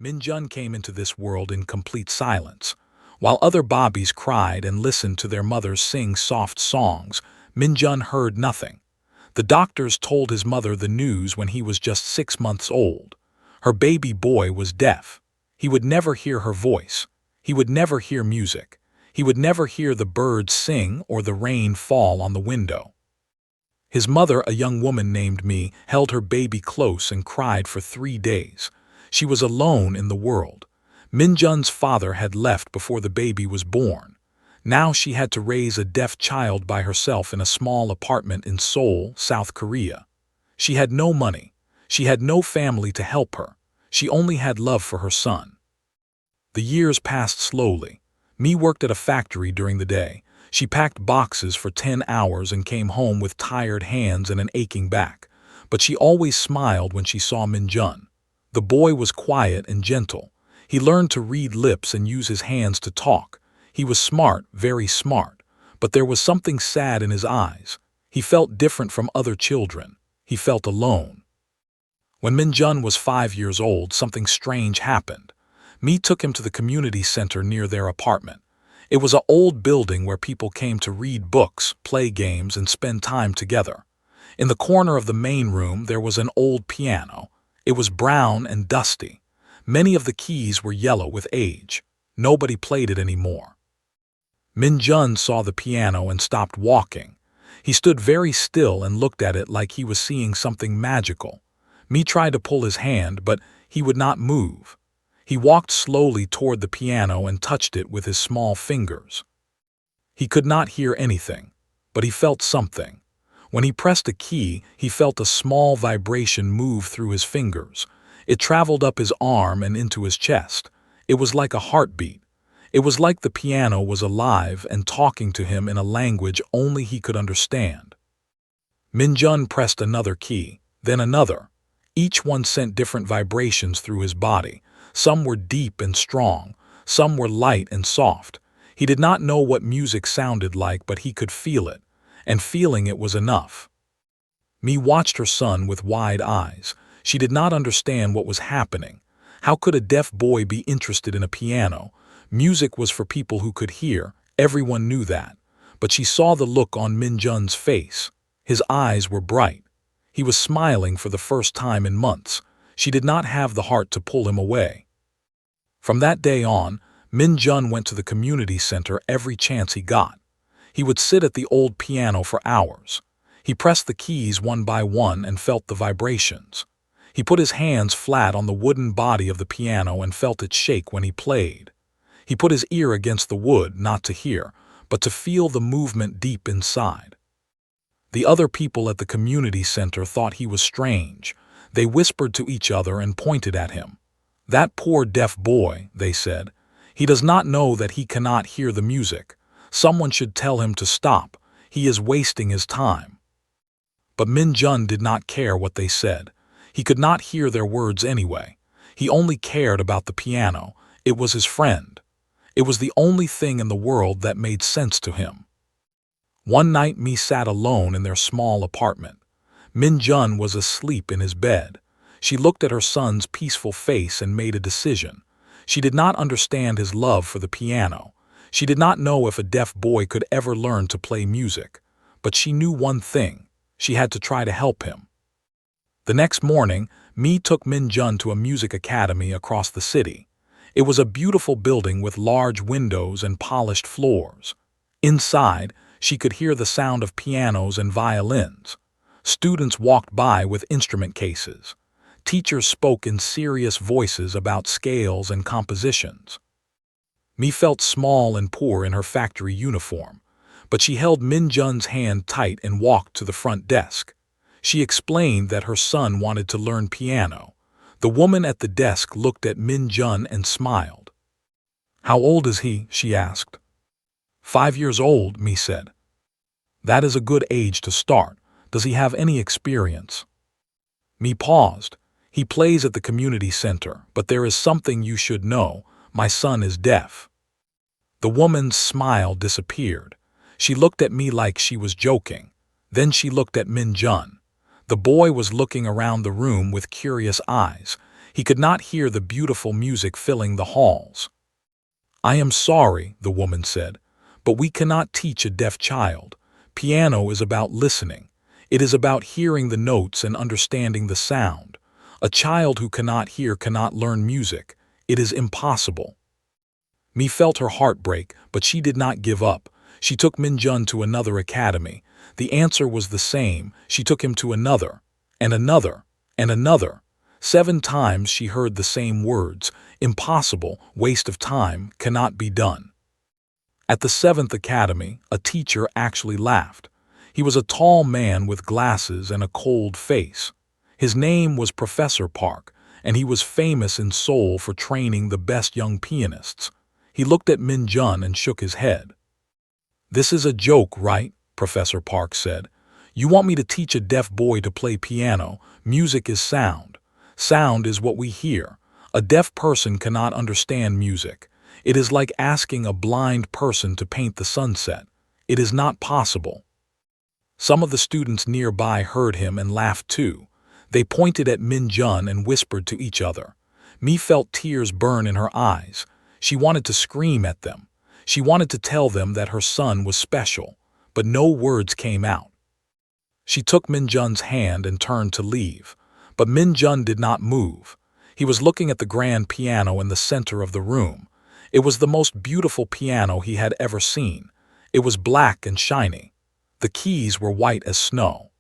Minjun came into this world in complete silence. While other Bobbies cried and listened to their mothers sing soft songs, Minjun heard nothing. The doctors told his mother the news when he was just 6 months old. Her baby boy was deaf. He would never hear her voice. He would never hear music. He would never hear the birds sing or the rain fall on the window. His mother, a young woman named Mi, held her baby close and cried for 3 days. She was alone in the world. Minjun's father had left before the baby was born. Now she had to raise a deaf child by herself in a small apartment in Seoul, South Korea. She had no money. She had no family to help her. She only had love for her son. The years passed slowly. Mi worked at a factory during the day. She packed boxes for 10 hours and came home with tired hands and an aching back. But she always smiled when she saw Minjun. The boy was quiet and gentle. He learned to read lips and use his hands to talk. He was smart, very smart. But there was something sad in his eyes. He felt different from other children. He felt alone. When Minjun was 5 years old, something strange happened. Mi took him to the community center near their apartment. It was an old building where people came to read books, play games, and spend time together. In the corner of the main room, there was an old piano. It was brown and dusty. Many of the keys were yellow with age. Nobody played it anymore. Minjun saw the piano and stopped walking. He stood very still and looked at it like he was seeing something magical. Mi tried to pull his hand, but he would not move. He walked slowly toward the piano and touched it with his small fingers. He could not hear anything, but he felt something. When he pressed a key, he felt a small vibration move through his fingers. It traveled up his arm and into his chest. It was like a heartbeat. It was like the piano was alive and talking to him in a language only he could understand. Minjun pressed another key, then another. Each one sent different vibrations through his body. Some were deep and strong. Some were light and soft. He did not know what music sounded like, but he could feel it, and feeling it was enough. Mi watched her son with wide eyes. She did not understand what was happening. How could a deaf boy be interested in a piano? Music was for people who could hear. Everyone knew that. But she saw the look on Minjun's face. His eyes were bright. He was smiling for the first time in months. She did not have the heart to pull him away. From that day on, Minjun went to the community center every chance he got. He would sit at the old piano for hours. He pressed the keys one by one and felt the vibrations. He put his hands flat on the wooden body of the piano and felt it shake when he played. He put his ear against the wood, not to hear, but to feel the movement deep inside. The other people at the community center thought he was strange. They whispered to each other and pointed at him. "That poor deaf boy," they said. "He does not know that he cannot hear the music. Someone should tell him to stop. He is wasting his time." But Minjun did not care what they said. He could not hear their words anyway. He only cared about the piano. It was his friend. It was the only thing in the world that made sense to him. One night Mi sat alone in their small apartment. Minjun was asleep in his bed. She looked at her son's peaceful face and made a decision. She did not understand his love for the piano. She did not know if a deaf boy could ever learn to play music. But she knew one thing. She had to try to help him. The next morning, Mi took Minjun to a music academy across the city. It was a beautiful building with large windows and polished floors. Inside, she could hear the sound of pianos and violins. Students walked by with instrument cases. Teachers spoke in serious voices about scales and compositions. Mi felt small and poor in her factory uniform, but she held Minjun's hand tight and walked to the front desk. She explained that her son wanted to learn piano. The woman at the desk looked at Minjun and smiled. "How old is he?" she asked. 5 years old, Mi said. "That is a good age to start. Does he have any experience?" Mi paused. "He plays at the community center, but there is something you should know. My son is deaf." The woman's smile disappeared. She looked at me like she was joking. Then she looked at Minjun. The boy was looking around the room with curious eyes. He could not hear the beautiful music filling the halls. "I am sorry," the woman said, "but we cannot teach a deaf child. Piano is about listening. It is about hearing the notes and understanding the sound. A child who cannot hear cannot learn music. It is impossible." Mi felt her heart break, but she did not give up. She took Minjun to another academy. The answer was the same. She took him to another, and another, and another. 7 times she heard the same words: impossible, waste of time, cannot be done. At the 7th academy, a teacher actually laughed. He was a tall man with glasses and a cold face. His name was Professor Park, and he was famous in Seoul for training the best young pianists. He looked at Minjun and shook his head. "This is a joke, right?" Professor Park said. "You want me to teach a deaf boy to play piano? Music is sound. Sound is what we hear. A deaf person cannot understand music. It is like asking a blind person to paint the sunset. It is not possible." Some of the students nearby heard him and laughed too. They pointed at Minjun and whispered to each other. Mi felt tears burn in her eyes. She wanted to scream at them. She wanted to tell them that her son was special, but no words came out. She took Minjun's hand and turned to leave, but Minjun did not move. He was looking at the grand piano in the center of the room. It was the most beautiful piano he had ever seen. It was black and shiny. The keys were white as snow.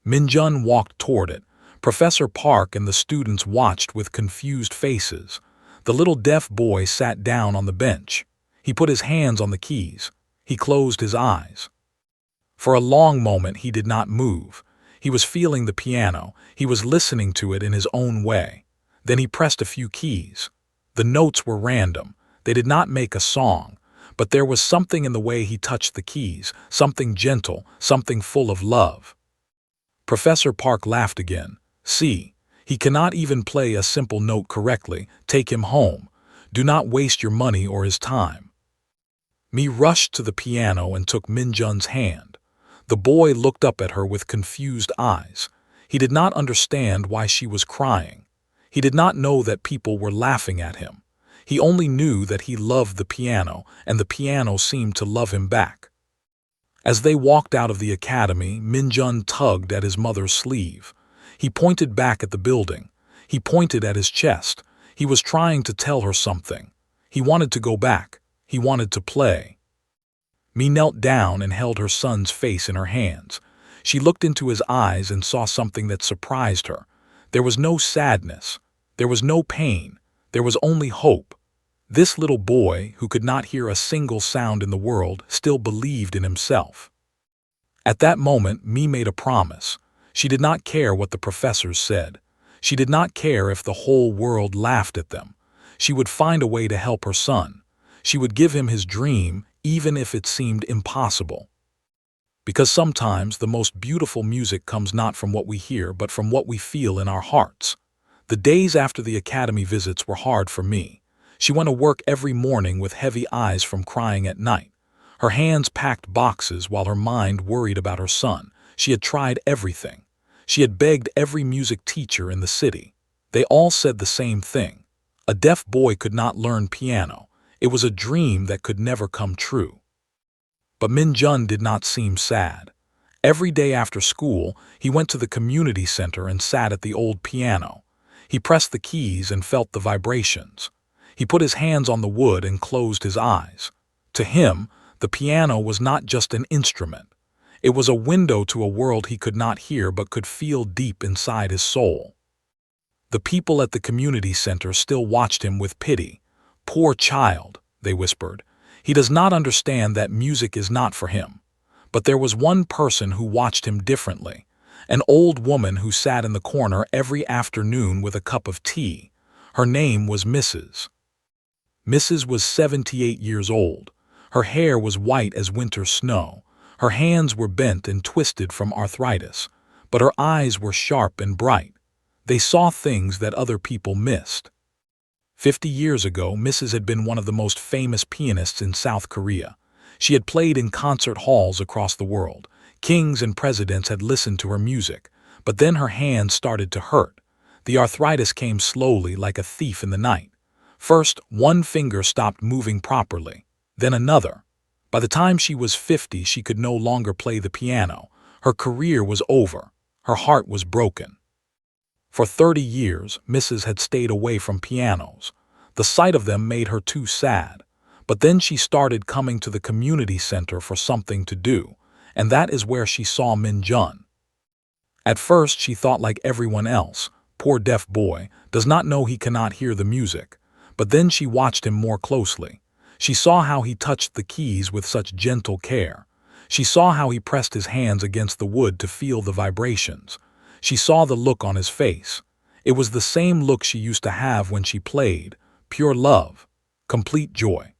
Minjun walked toward it. Professor Park and the students watched with confused faces. The little deaf boy sat down on the bench. He put his hands on the keys. He closed his eyes. For a long moment he did not move. He was feeling the piano. He was listening to it in his own way. Then he pressed a few keys. The notes were random. They did not make a song, but there was something in the way he touched the keys, something gentle, something full of love. Professor Park laughed again. "See, he cannot even play a simple note correctly. Take him home. Do not waste your money or his time." Mi rushed to the piano and took Minjun's hand. The boy looked up at her with confused eyes. He did not understand why she was crying. He did not know that people were laughing at him. He only knew that he loved the piano, and the piano seemed to love him back. As they walked out of the academy, Minjun tugged at his mother's sleeve. He pointed back at the building. He pointed at his chest. He was trying to tell her something. He wanted to go back. He wanted to play. Mi knelt down and held her son's face in her hands. She looked into his eyes and saw something that surprised her. There was no sadness. There was no pain. There was only hope. This little boy, who could not hear a single sound in the world, still believed in himself. At that moment, Mi made a promise. She did not care what the professors said. She did not care if the whole world laughed at them. She would find a way to help her son. She would give him his dream, even if it seemed impossible. Because sometimes the most beautiful music comes not from what we hear, but from what we feel in our hearts. The days after the academy visits were hard for Mi. She went to work every morning with heavy eyes from crying at night. Her hands packed boxes while her mind worried about her son. She had tried everything. She had begged every music teacher in the city. They all said the same thing. A deaf boy could not learn piano. It was a dream that could never come true. But Minjun did not seem sad. Every day after school, he went to the community center and sat at the old piano. He pressed the keys and felt the vibrations. He put his hands on the wood and closed his eyes. To him, the piano was not just an instrument. It was a window to a world he could not hear but could feel deep inside his soul. The people at the community center still watched him with pity. "Poor child," they whispered. "He does not understand that music is not for him." But there was one person who watched him differently. An old woman who sat in the corner every afternoon with a cup of tea. Her name was Mrs. Mrs. was 78 years old. Her hair was white as winter snow. Her hands were bent and twisted from arthritis, but her eyes were sharp and bright. They saw things that other people missed. 50 years ago, Mrs. had been one of the most famous pianists in South Korea. She had played in concert halls across the world. Kings and presidents had listened to her music, but then her hands started to hurt. The arthritis came slowly like a thief in the night. First, one finger stopped moving properly, then another. By the time she was 50, she could no longer play the piano. Her career was over. Her heart was broken. For 30 years, Mrs. had stayed away from pianos. The sight of them made her too sad. But then she started coming to the community center for something to do, and that is where she saw Min Jun. At first, she thought like everyone else, poor deaf boy, does not know he cannot hear the music. But then she watched him more closely. She saw how he touched the keys with such gentle care. She saw how he pressed his hands against the wood to feel the vibrations. She saw the look on his face. It was the same look she used to have when she played, pure love, complete joy.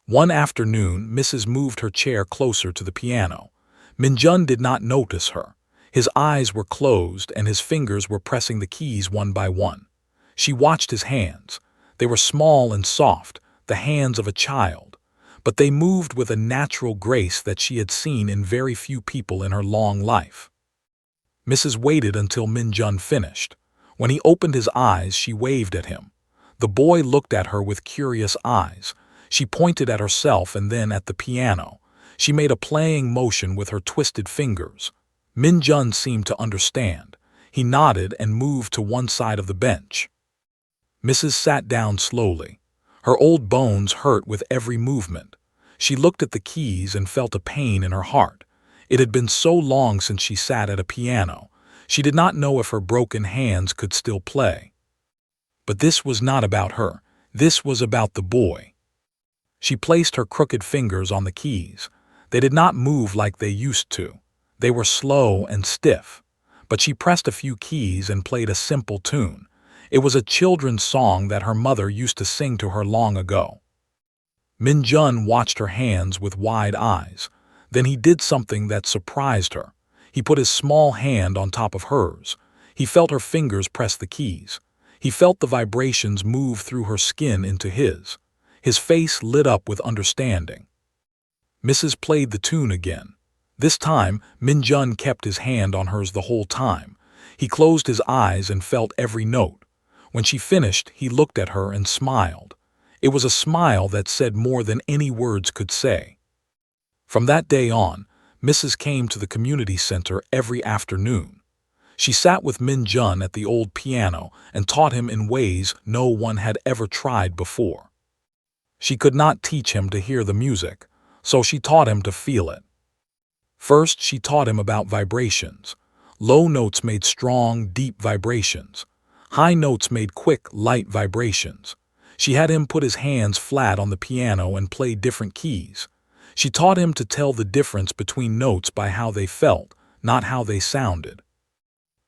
One afternoon, Mrs. moved her chair closer to the piano. Min Jun did not notice her. His eyes were closed and his fingers were pressing the keys one by one. She watched his hands. They were small and soft, the hands of a child, but they moved with a natural grace that she had seen in very few people in her long life. Mrs. waited until Min Jun finished. When he opened his eyes, she waved at him. The boy looked at her with curious eyes. She pointed at herself and then at the piano. She made a playing motion with her twisted fingers. Min Jun seemed to understand. He nodded and moved to one side of the bench. Mrs. sat down slowly. Her old bones hurt with every movement. She looked at the keys and felt a pain in her heart. It had been so long since she sat at a piano. She did not know if her broken hands could still play. But this was not about her. This was about the boy. She placed her crooked fingers on the keys. They did not move like they used to. They were slow and stiff. But she pressed a few keys and played a simple tune. It was a children's song that her mother used to sing to her long ago. Min Jun watched her hands with wide eyes. Then he did something that surprised her. He put his small hand on top of hers. He felt her fingers press the keys. He felt the vibrations move through her skin into his. His face lit up with understanding. Mrs. played the tune again. This time, Min Jun kept his hand on hers the whole time. He closed his eyes and felt every note. When she finished, he looked at her and smiled. It was a smile that said more than any words could say. From that day on, Mrs. came to the community center every afternoon. She sat with Min Jun at the old piano and taught him in ways no one had ever tried before. She could not teach him to hear the music, so she taught him to feel it. First, she taught him about vibrations. Low notes made strong, deep vibrations. High notes made quick, light vibrations. She had him put his hands flat on the piano and play different keys. She taught him to tell the difference between notes by how they felt, not how they sounded.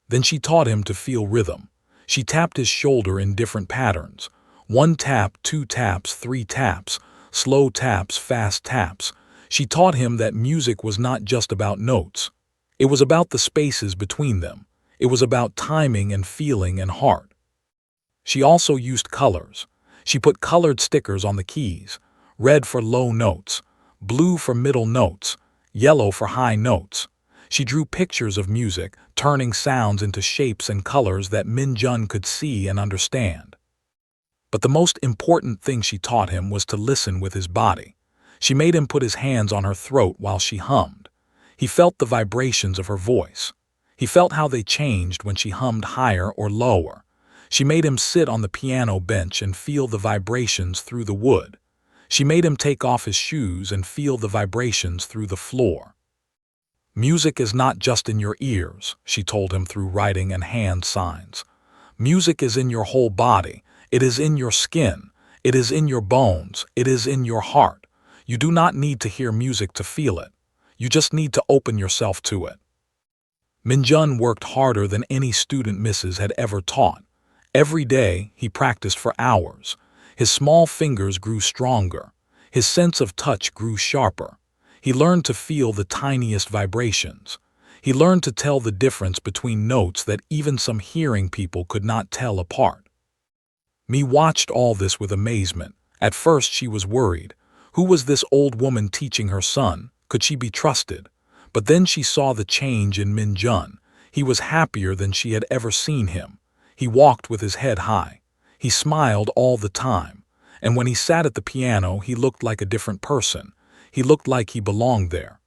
Then she taught him to feel rhythm. She tapped his shoulder in different patterns. 1 tap, 2 taps, 3 taps, slow taps, fast taps. She taught him that music was not just about notes. It was about the spaces between them. It was about timing and feeling and heart. She also used colors. She put colored stickers on the keys. Red for low notes, blue for middle notes, yellow for high notes. She drew pictures of music, turning sounds into shapes and colors that Min Jun could see and understand. But the most important thing she taught him was to listen with his body. She made him put his hands on her throat while she hummed. He felt the vibrations of her voice. He felt how they changed when she hummed higher or lower. She made him sit on the piano bench and feel the vibrations through the wood. She made him take off his shoes and feel the vibrations through the floor. Music is not just in your ears, she told him through writing and hand signs. Music is in your whole body. It is in your skin. It is in your bones. It is in your heart. You do not need to hear music to feel it. You just need to open yourself to it. Min Jun worked harder than any student Mrs. had ever taught. Every day, he practiced for hours. His small fingers grew stronger. His sense of touch grew sharper. He learned to feel the tiniest vibrations. He learned to tell the difference between notes that even some hearing people could not tell apart. Mi watched all this with amazement. At first she was worried. Who was this old woman teaching her son? Could she be trusted? But then she saw the change in Min Jun. He was happier than she had ever seen him. He walked with his head high. He smiled all the time. And when he sat at the piano, he looked like a different person. He looked like he belonged there.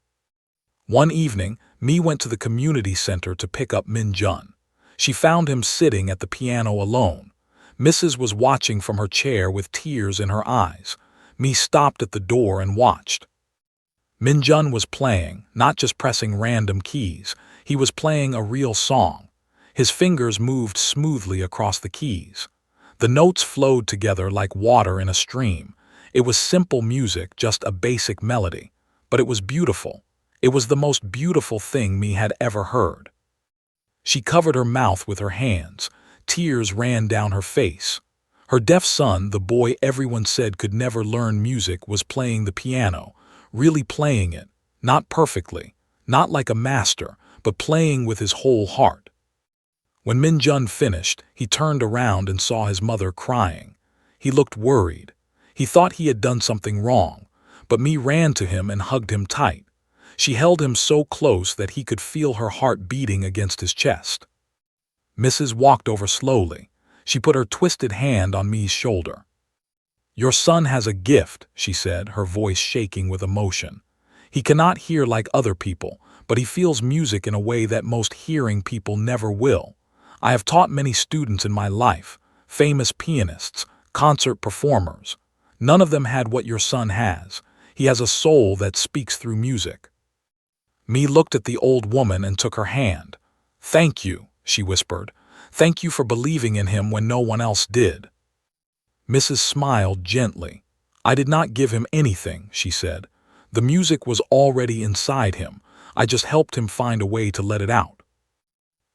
One evening, Mi went to the community center to pick up Min Jun. She found him sitting at the piano alone. Mrs. was watching from her chair with tears in her eyes. Mi stopped at the door and watched. Min Jun was playing, not just pressing random keys. He was playing a real song. His fingers moved smoothly across the keys. The notes flowed together like water in a stream. It was simple music, just a basic melody. But it was beautiful. It was the most beautiful thing Mi had ever heard. She covered her mouth with her hands. Tears ran down her face. Her deaf son, the boy everyone said could never learn music, was playing the piano, really playing it, not perfectly, not like a master, but playing with his whole heart. When Min Jun finished, he turned around and saw his mother crying. He looked worried. He thought he had done something wrong, but Mi ran to him and hugged him tight. She held him so close that he could feel her heart beating against his chest. Mrs. walked over slowly. She put her twisted hand on Mi's shoulder. "Your son has a gift," she said, her voice shaking with emotion. "He cannot hear like other people, but he feels music in a way that most hearing people never will. I have taught many students in my life, famous pianists, concert performers. None of them had what your son has. He has a soul that speaks through music." Mi looked at the old woman and took her hand. "Thank you," she whispered. "Thank you for believing in him when no one else did." Mrs. smiled gently. "I did not give him anything," she said. "The music was already inside him. I just helped him find a way to let it out."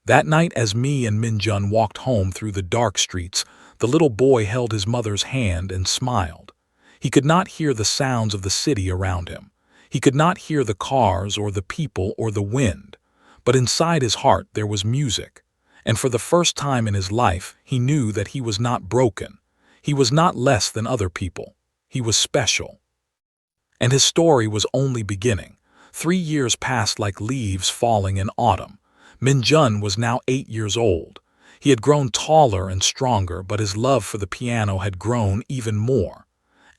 That night, as Mi and Min Jun walked home through the dark streets, the little boy held his mother's hand and smiled. He could not hear the sounds of the city around him. He could not hear the cars or the people or the wind. But inside his heart there was music. And for the first time in his life, he knew that he was not broken. He was not less than other people. He was special. And his story was only beginning. 3 years passed like leaves falling in autumn. Min Jun was now 8 years old. He had grown taller and stronger, but his love for the piano had grown even more.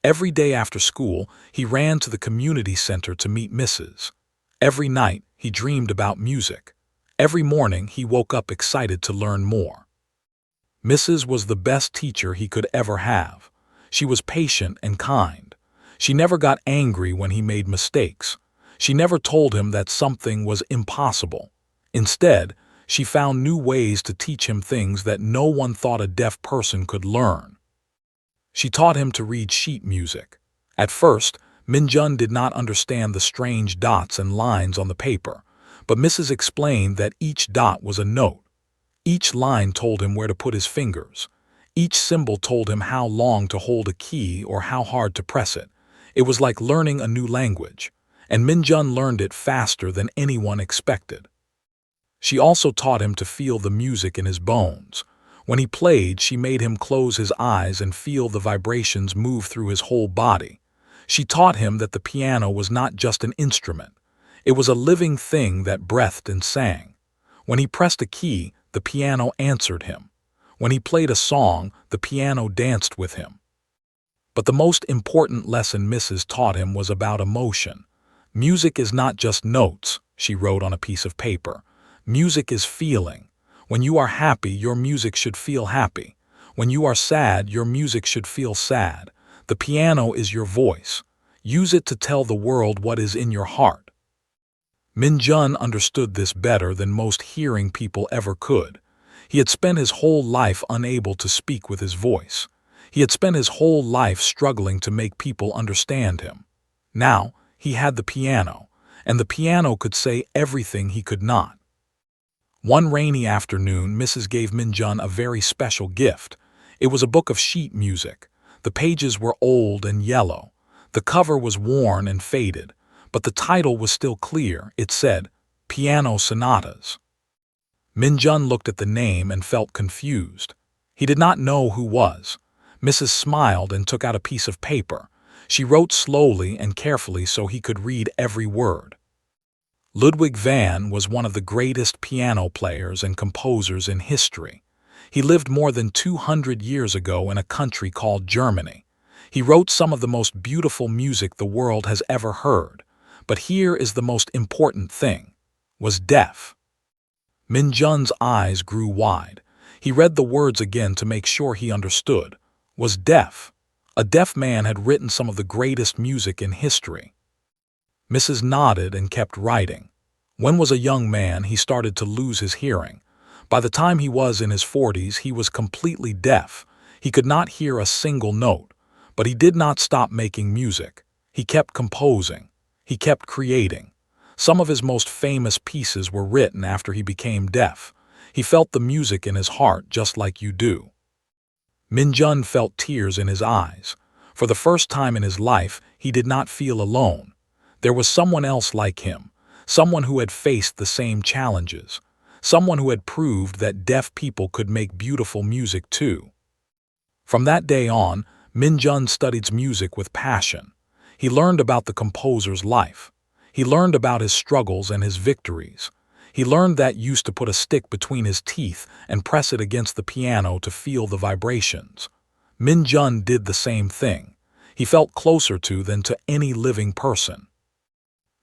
Every day after school, he ran to the community center to meet Mrs. Every night, he dreamed about music. Every morning, he woke up excited to learn more. Mrs. was the best teacher he could ever have. She was patient and kind. She never got angry when he made mistakes. She never told him that something was impossible. Instead, she found new ways to teach him things that no one thought a deaf person could learn. She taught him to read sheet music. At first, Min Jun did not understand the strange dots and lines on the paper, but Mrs. explained that each dot was a note. Each line told him where to put his fingers. Each symbol told him how long to hold a key or how hard to press it. It was like learning a new language, and Min Jun learned it faster than anyone expected. She also taught him to feel the music in his bones. When he played, she made him close his eyes and feel the vibrations move through his whole body. She taught him that the piano was not just an instrument. It was a living thing that breathed and sang. When he pressed a key, the piano answered him. When he played a song, the piano danced with him. But the most important lesson Mrs. taught him was about emotion. "Music is not just notes," she wrote on a piece of paper. "Music is feeling. When you are happy, your music should feel happy. When you are sad, your music should feel sad. The piano is your voice. Use it to tell the world what is in your heart." Min Jun understood this better than most hearing people ever could. He had spent his whole life unable to speak with his voice. He had spent his whole life struggling to make people understand him. Now, he had the piano, and the piano could say everything he could not. One rainy afternoon, Mrs. gave Min Jun a very special gift. It was a book of sheet music. The pages were old and yellow. The cover was worn and faded, but the title was still clear. It said, "Piano Sonatas." Min Jun looked at the name and felt confused. He did not know who was. Mrs. smiled and took out a piece of paper. She wrote slowly and carefully so he could read every word. Ludwig van was one of the greatest piano players and composers in history. He lived more than 200 years ago in a country called Germany. He wrote some of the most beautiful music the world has ever heard. But here is the most important thing: was deaf. Min Jun's eyes grew wide. He read the words again to make sure he understood. Was deaf. A deaf man had written some of the greatest music in history. Mrs. nodded and kept writing. When was a young man, he started to lose his hearing. By the time he was in his 40s, he was completely deaf. He could not hear a single note. But he did not stop making music. He kept composing. He kept creating. Some of his most famous pieces were written after he became deaf. He felt the music in his heart just like you do. Min Jun felt tears in his eyes. For the first time in his life, he did not feel alone. There was someone else like him, someone who had faced the same challenges, someone who had proved that deaf people could make beautiful music too. From that day on, Min Jun studied music with passion. He learned about the composer's life. He learned about his struggles and his victories. He learned that used to put a stick between his teeth and press it against the piano to feel the vibrations. Min Jun did the same thing. He felt closer to than to any living person.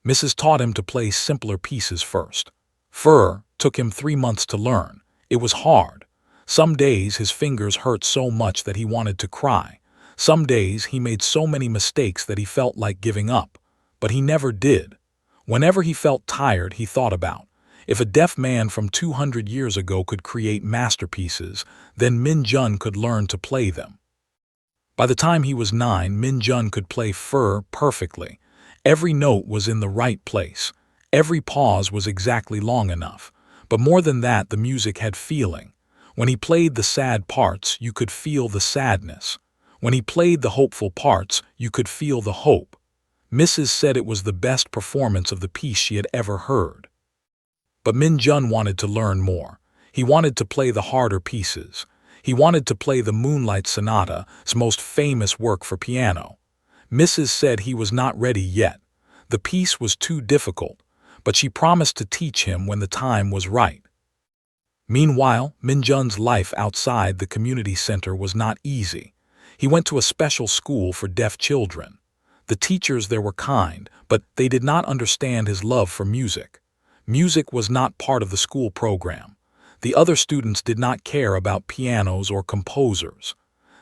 Mrs. taught him to play simpler pieces first. Fur took him 3 months to learn. It was hard. Some days his fingers hurt so much that he wanted to cry. Some days he made so many mistakes that he felt like giving up. But he never did. Whenever he felt tired, he thought about, if a deaf man from 200 years ago could create masterpieces, then Min Jun could learn to play them. By the time he was 9, Min Jun could play Fur perfectly. Every note was in the right place. Every pause was exactly long enough. But more than that, the music had feeling. When he played the sad parts, you could feel the sadness. When he played the hopeful parts, you could feel the hope. Mrs. said it was the best performance of the piece she had ever heard. But Min Jun wanted to learn more. He wanted to play the harder pieces. He wanted to play the Moonlight Sonata, his most famous work for piano. Mrs. said he was not ready yet. The piece was too difficult, but she promised to teach him when the time was right. Meanwhile, Min Jun's life outside the community center was not easy. He went to a special school for deaf children. The teachers there were kind, but they did not understand his love for music. Music was not part of the school program. The other students did not care about pianos or composers.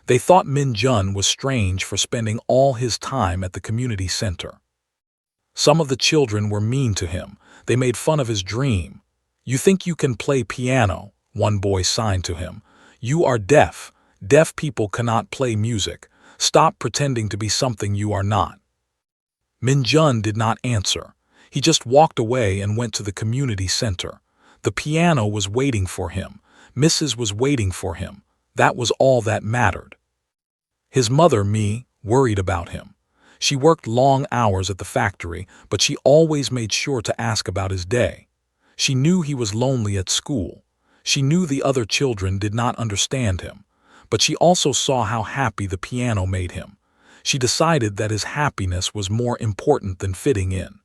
They thought Min Jun was strange for spending all his time at the community center. Some of the children were mean to him. They made fun of his dream. "You think you can play piano?" one boy signed to him. "You are deaf. Deaf people cannot play music. Stop pretending to be something you are not." Min Jun did not answer. He just walked away and went to the community center. The piano was waiting for him. Mrs. was waiting for him. That was all that mattered. His mother, Mi, worried about him. She worked long hours at the factory, but she always made sure to ask about his day. She knew he was lonely at school. She knew the other children did not understand him. But she also saw how happy the piano made him. She decided that his happiness was more important than fitting in.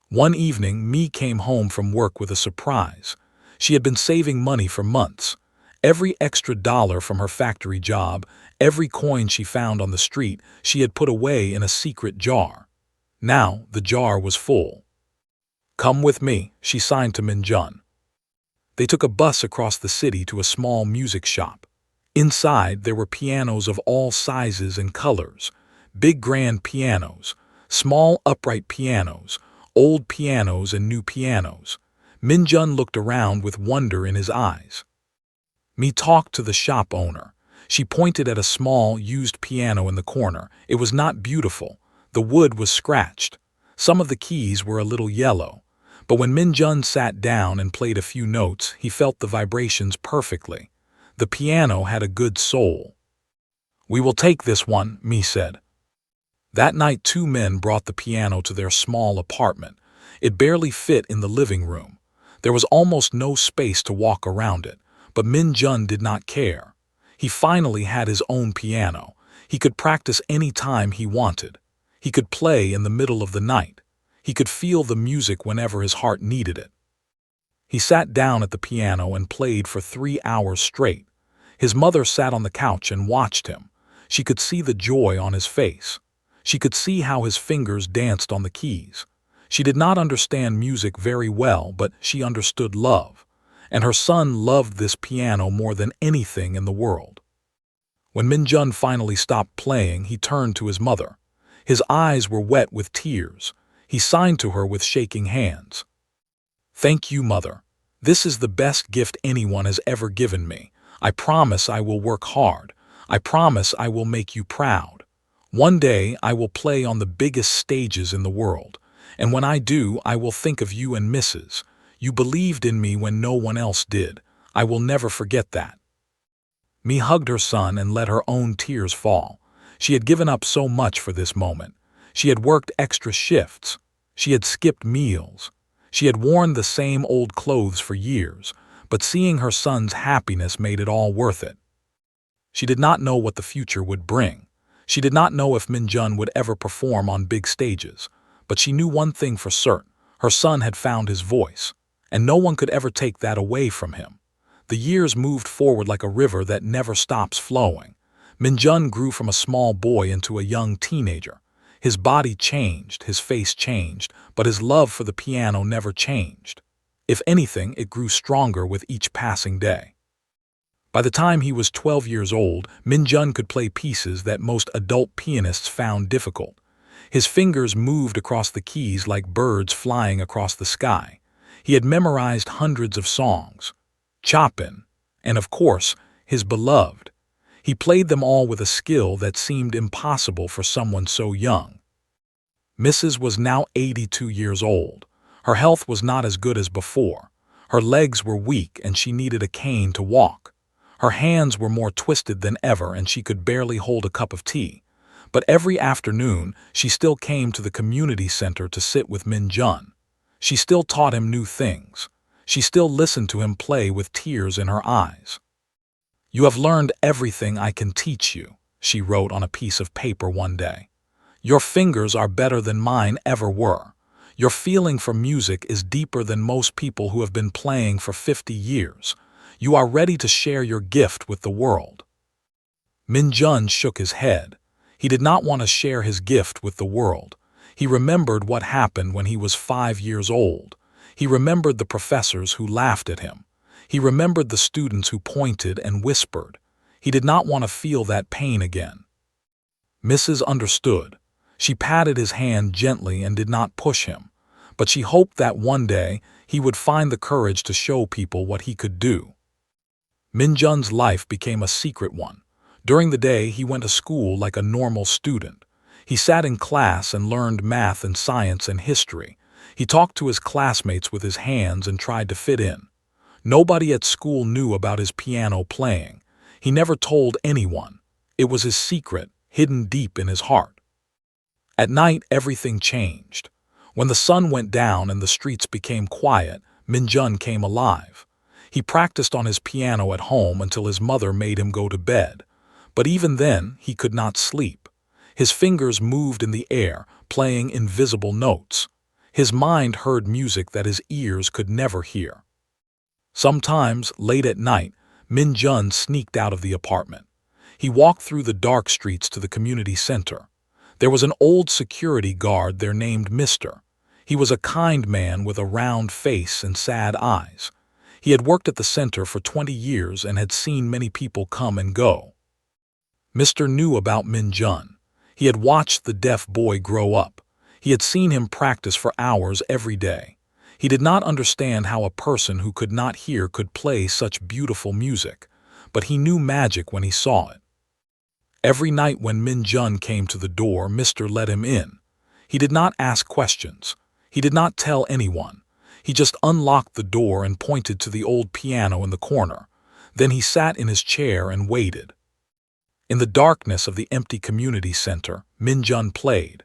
One evening, Mi came home from work with a surprise. She had been saving money for months. Every extra dollar from her factory job, every coin she found on the street, she had put away in a secret jar. Now the jar was full. "Come with me," she signed to Min Jun. They took a bus across the city to a small music shop. Inside, there were pianos of all sizes and colors. Big grand pianos, small upright pianos, old pianos and new pianos. Min Jun looked around with wonder in his eyes. Mi talked to the shop owner. She pointed at a small, used piano in the corner. It was not beautiful. The wood was scratched. Some of the keys were a little yellow. But when Min Jun sat down and played a few notes, he felt the vibrations perfectly. The piano had a good soul. "We will take this one," Mi said. That night, 2 men brought the piano to their small apartment. It barely fit in the living room. There was almost no space to walk around it, but Min Jun did not care. He finally had his own piano. He could practice any time he wanted. He could play in the middle of the night. He could feel the music whenever his heart needed it. He sat down at the piano and played for 3 hours straight. His mother sat on the couch and watched him. She could see the joy on his face. She could see how his fingers danced on the keys. She did not understand music very well, but she understood love. And her son loved this piano more than anything in the world. When Minjun finally stopped playing, he turned to his mother. His eyes were wet with tears. He signed to her with shaking hands. "Thank you, Mother. This is the best gift anyone has ever given me. I promise I will work hard. I promise I will make you proud. One day I will play on the biggest stages in the world. And when I do, I will think of you and Mrs. You believed in me when no one else did. I will never forget that." Mi hugged her son and let her own tears fall. She had given up so much for this moment. She had worked extra shifts. She had skipped meals. She had worn the same old clothes for years, but seeing her son's happiness made it all worth it. She did not know what the future would bring. She did not know if Minjun would ever perform on big stages, but she knew one thing for certain: her son had found his voice, and no one could ever take that away from him. The years moved forward like a river that never stops flowing. Minjun grew from a small boy into a young teenager. His body changed, his face changed, but his love for the piano never changed. If anything, it grew stronger with each passing day. By the time he was 12 years old, Minjun could play pieces that most adult pianists found difficult. His fingers moved across the keys like birds flying across the sky. He had memorized hundreds of songs. Chopin, and of course, his beloved. He played them all with a skill that seemed impossible for someone so young. Mrs. was now 82 years old. Her health was not as good as before. Her legs were weak and she needed a cane to walk. Her hands were more twisted than ever and she could barely hold a cup of tea. But every afternoon, she still came to the community center to sit with Minjun. She still taught him new things. She still listened to him play with tears in her eyes. "You have learned everything I can teach you," she wrote on a piece of paper one day. "Your fingers are better than mine ever were. Your feeling for music is deeper than most people who have been playing for 50 years. You are ready to share your gift with the world." Minjun shook his head. He did not want to share his gift with the world. He remembered what happened when he was 5 years old. He remembered the professors who laughed at him. He remembered the students who pointed and whispered. He did not want to feel that pain again. Mrs. understood. She patted his hand gently and did not push him, but she hoped that one day he would find the courage to show people what he could do. Minjun's life became a secret one. During the day, he went to school like a normal student. He sat in class and learned math and science and history. He talked to his classmates with his hands and tried to fit in. Nobody at school knew about his piano playing. He never told anyone. It was his secret, hidden deep in his heart. At night, everything changed. When the sun went down and the streets became quiet, Minjun came alive. He practiced on his piano at home until his mother made him go to bed. But even then, he could not sleep. His fingers moved in the air, playing invisible notes. His mind heard music that his ears could never hear. Sometimes, late at night, Minjun sneaked out of the apartment. He walked through the dark streets to the community center. There was an old security guard there named Mr. He was a kind man with a round face and sad eyes. He had worked at the center for 20 years and had seen many people come and go. Mr. knew about Minjun. He had watched the deaf boy grow up. He had seen him practice for hours every day. He did not understand how a person who could not hear could play such beautiful music, but he knew magic when he saw it. Every night when Minjun came to the door, Mr. let him in. He did not ask questions. He did not tell anyone. He just unlocked the door and pointed to the old piano in the corner. Then he sat in his chair and waited. In the darkness of the empty community center, Minjun played.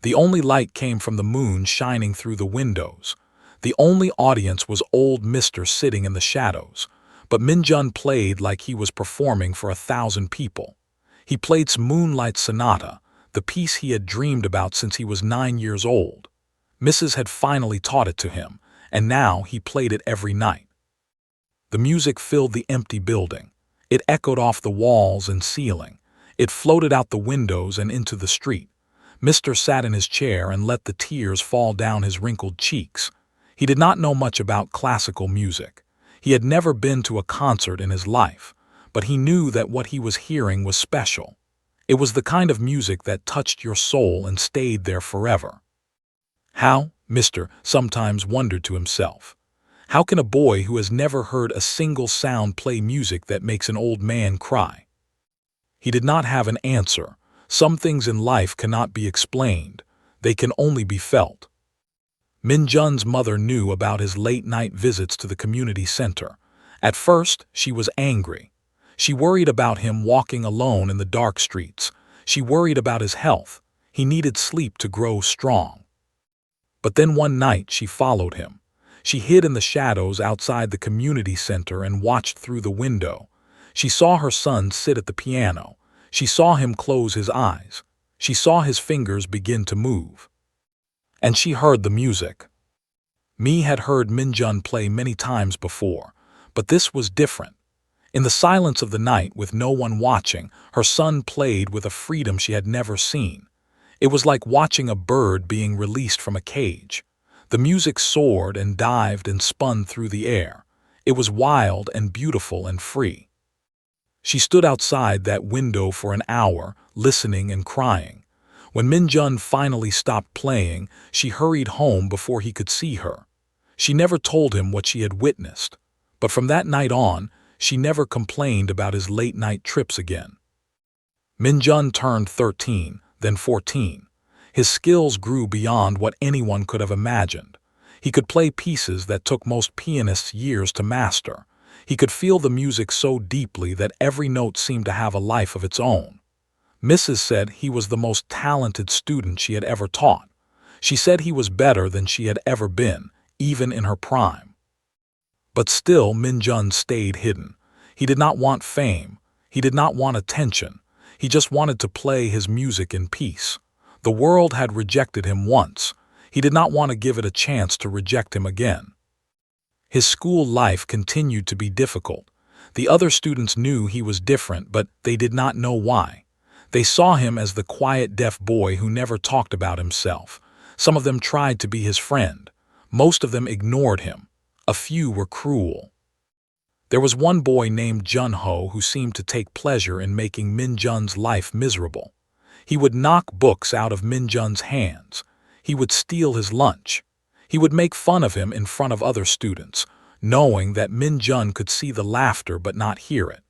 The only light came from the moon shining through the windows. The only audience was old Mr. sitting in the shadows. But Minjun played like he was performing for 1,000 people. He played Moonlight Sonata, the piece he had dreamed about since he was 9 years old. Mrs. had finally taught it to him, and now he played it every night. The music filled the empty building. It echoed off the walls and ceiling. It floated out the windows and into the street. Mr. sat in his chair and let the tears fall down his wrinkled cheeks. He did not know much about classical music. He had never been to a concert in his life, but he knew that what he was hearing was special. It was the kind of music that touched your soul and stayed there forever. How, Mr. sometimes wondered to himself. How can a boy who has never heard a single sound play music that makes an old man cry? He did not have an answer. Some things in life cannot be explained. They can only be felt. Min-jun's mother knew about his late-night visits to the community center. At first, she was angry. She worried about him walking alone in the dark streets. She worried about his health. He needed sleep to grow strong. But then one night she followed him. She hid in the shadows outside the community center and watched through the window. She saw her son sit at the piano. She saw him close his eyes. She saw his fingers begin to move. And she heard the music. Mi had heard Min-jun play many times before, but this was different. In the silence of the night, with no one watching, her son played with a freedom she had never seen. It was like watching a bird being released from a cage. The music soared and dived and spun through the air. It was wild and beautiful and free. She stood outside that window for an hour, listening and crying. When Min-jun finally stopped playing, she hurried home before he could see her. She never told him what she had witnessed, but from that night on, she never complained about his late-night trips again. Min-jun turned 13, then 14. His skills grew beyond what anyone could have imagined. He could play pieces that took most pianists years to master. He could feel the music so deeply that every note seemed to have a life of its own. Mrs. said he was the most talented student she had ever taught. She said he was better than she had ever been, even in her prime. But still, Min-jun stayed hidden. He did not want fame. He did not want attention. He just wanted to play his music in peace. The world had rejected him once. He did not want to give it a chance to reject him again. His school life continued to be difficult. The other students knew he was different, but they did not know why. They saw him as the quiet deaf boy who never talked about himself. Some of them tried to be his friend. Most of them ignored him. A few were cruel. There was one boy named Jun-ho who seemed to take pleasure in making Min-jun's life miserable. He would knock books out of Min-jun's hands. He would steal his lunch. He would make fun of him in front of other students, knowing that Min-jun could see the laughter but not hear it.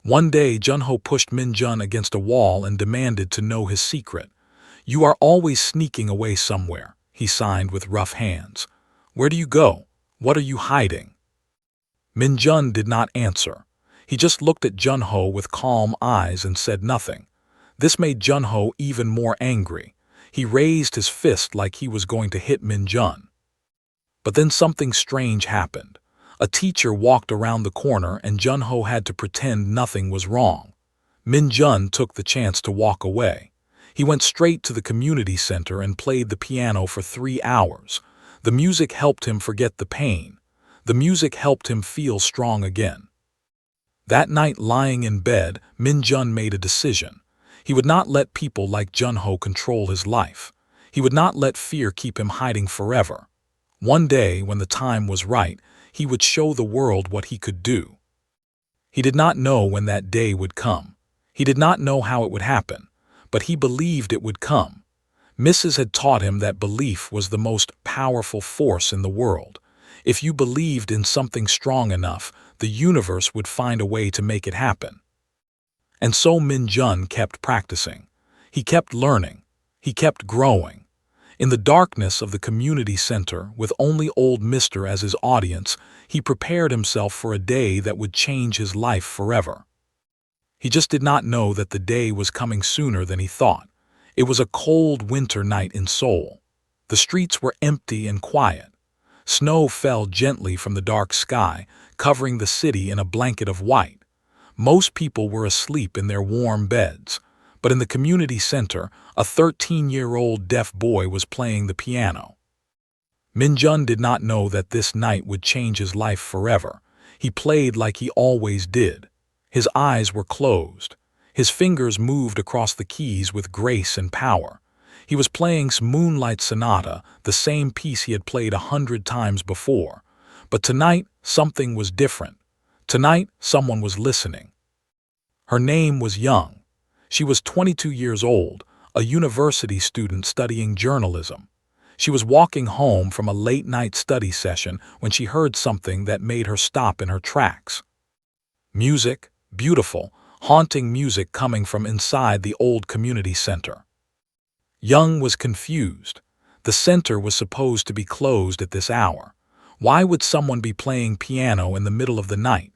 One day, Jun-ho pushed Min-jun against a wall and demanded to know his secret. "You are always sneaking away somewhere," he signed with rough hands. "Where do you go? What are you hiding?" Min-jun did not answer. He just looked at Jun-ho with calm eyes and said nothing. This made Jun-ho even more angry. He raised his fist like he was going to hit Min-jun. But then something strange happened. A teacher walked around the corner and Jun-ho had to pretend nothing was wrong. Min-jun took the chance to walk away. He went straight to the community center and played the piano for 3 hours. The music helped him forget the pain. The music helped him feel strong again. That night, lying in bed, Min-jun made a decision. He would not let people like Jun-ho control his life. He would not let fear keep him hiding forever. One day, when the time was right, he would show the world what he could do. He did not know when that day would come. He did not know how it would happen, but he believed it would come. Mrs. had taught him that belief was the most powerful force in the world. If you believed in something strong enough, the universe would find a way to make it happen. And so Min-jun kept practicing. He kept learning. He kept growing. In the darkness of the community center, with only old Mister as his audience, he prepared himself for a day that would change his life forever. He just did not know that the day was coming sooner than he thought. It was a cold winter night in Seoul. The streets were empty and quiet. Snow fell gently from the dark sky, covering the city in a blanket of white. Most people were asleep in their warm beds, but in the community center, a 13-year-old deaf boy was playing the piano. Min-jun did not know that this night would change his life forever. He played like he always did. His eyes were closed. His fingers moved across the keys with grace and power. He was playing Moonlight Sonata, the same piece he had played 100 times before. But tonight, something was different. Tonight, someone was listening. Her name was Young. She was 22 years old, a university student studying journalism. She was walking home from a late-night study session when she heard something that made her stop in her tracks. Music, beautiful, haunting music coming from inside the old community center. Young was confused. The center was supposed to be closed at this hour. Why would someone be playing piano in the middle of the night?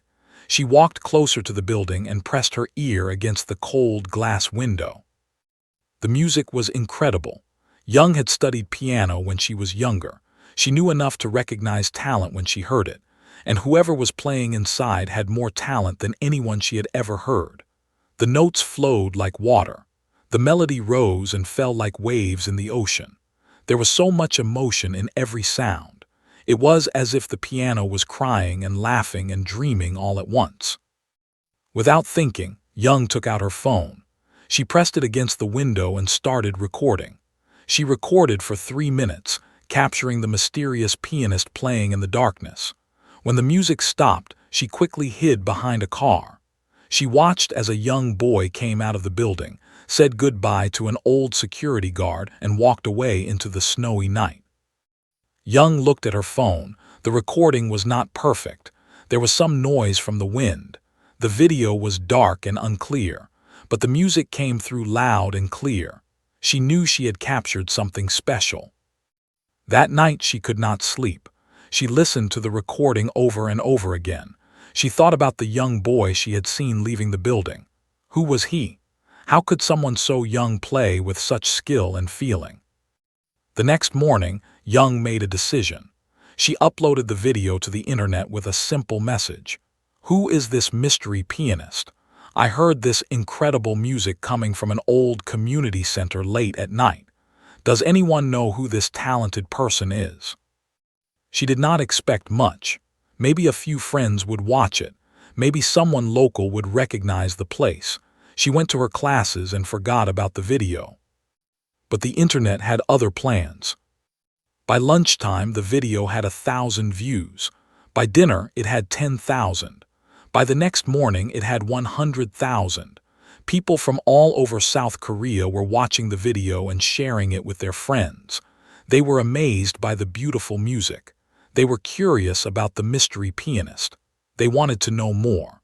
She walked closer to the building and pressed her ear against the cold glass window. The music was incredible. Young had studied piano when she was younger. She knew enough to recognize talent when she heard it, and whoever was playing inside had more talent than anyone she had ever heard. The notes flowed like water. The melody rose and fell like waves in the ocean. There was so much emotion in every sound. It was as if the piano was crying and laughing and dreaming all at once. Without thinking, Young took out her phone. She pressed it against the window and started recording. She recorded for 3 minutes, capturing the mysterious pianist playing in the darkness. When the music stopped, she quickly hid behind a car. She watched as a young boy came out of the building, said goodbye to an old security guard, and walked away into the snowy night. Young looked at her phone. The recording was not perfect. There was some noise from the wind. The video was dark and unclear, but the music came through loud and clear. She knew she had captured something special. That night she could not sleep. She listened to the recording over and over again. She thought about the young boy she had seen leaving the building. Who was he? How could someone so young play with such skill and feeling? The next morning, Young made a decision. She uploaded the video to the internet with a simple message. Who is this mystery pianist? I heard this incredible music coming from an old community center late at night. Does anyone know who this talented person is? She did not expect much. Maybe a few friends would watch it. Maybe someone local would recognize the place. She went to her classes and forgot about the video. But the internet had other plans. By lunchtime, the video had 1,000 views. By dinner, it had 10,000. By the next morning, it had 100,000. People from all over South Korea were watching the video and sharing it with their friends. They were amazed by the beautiful music. They were curious about the mystery pianist. They wanted to know more.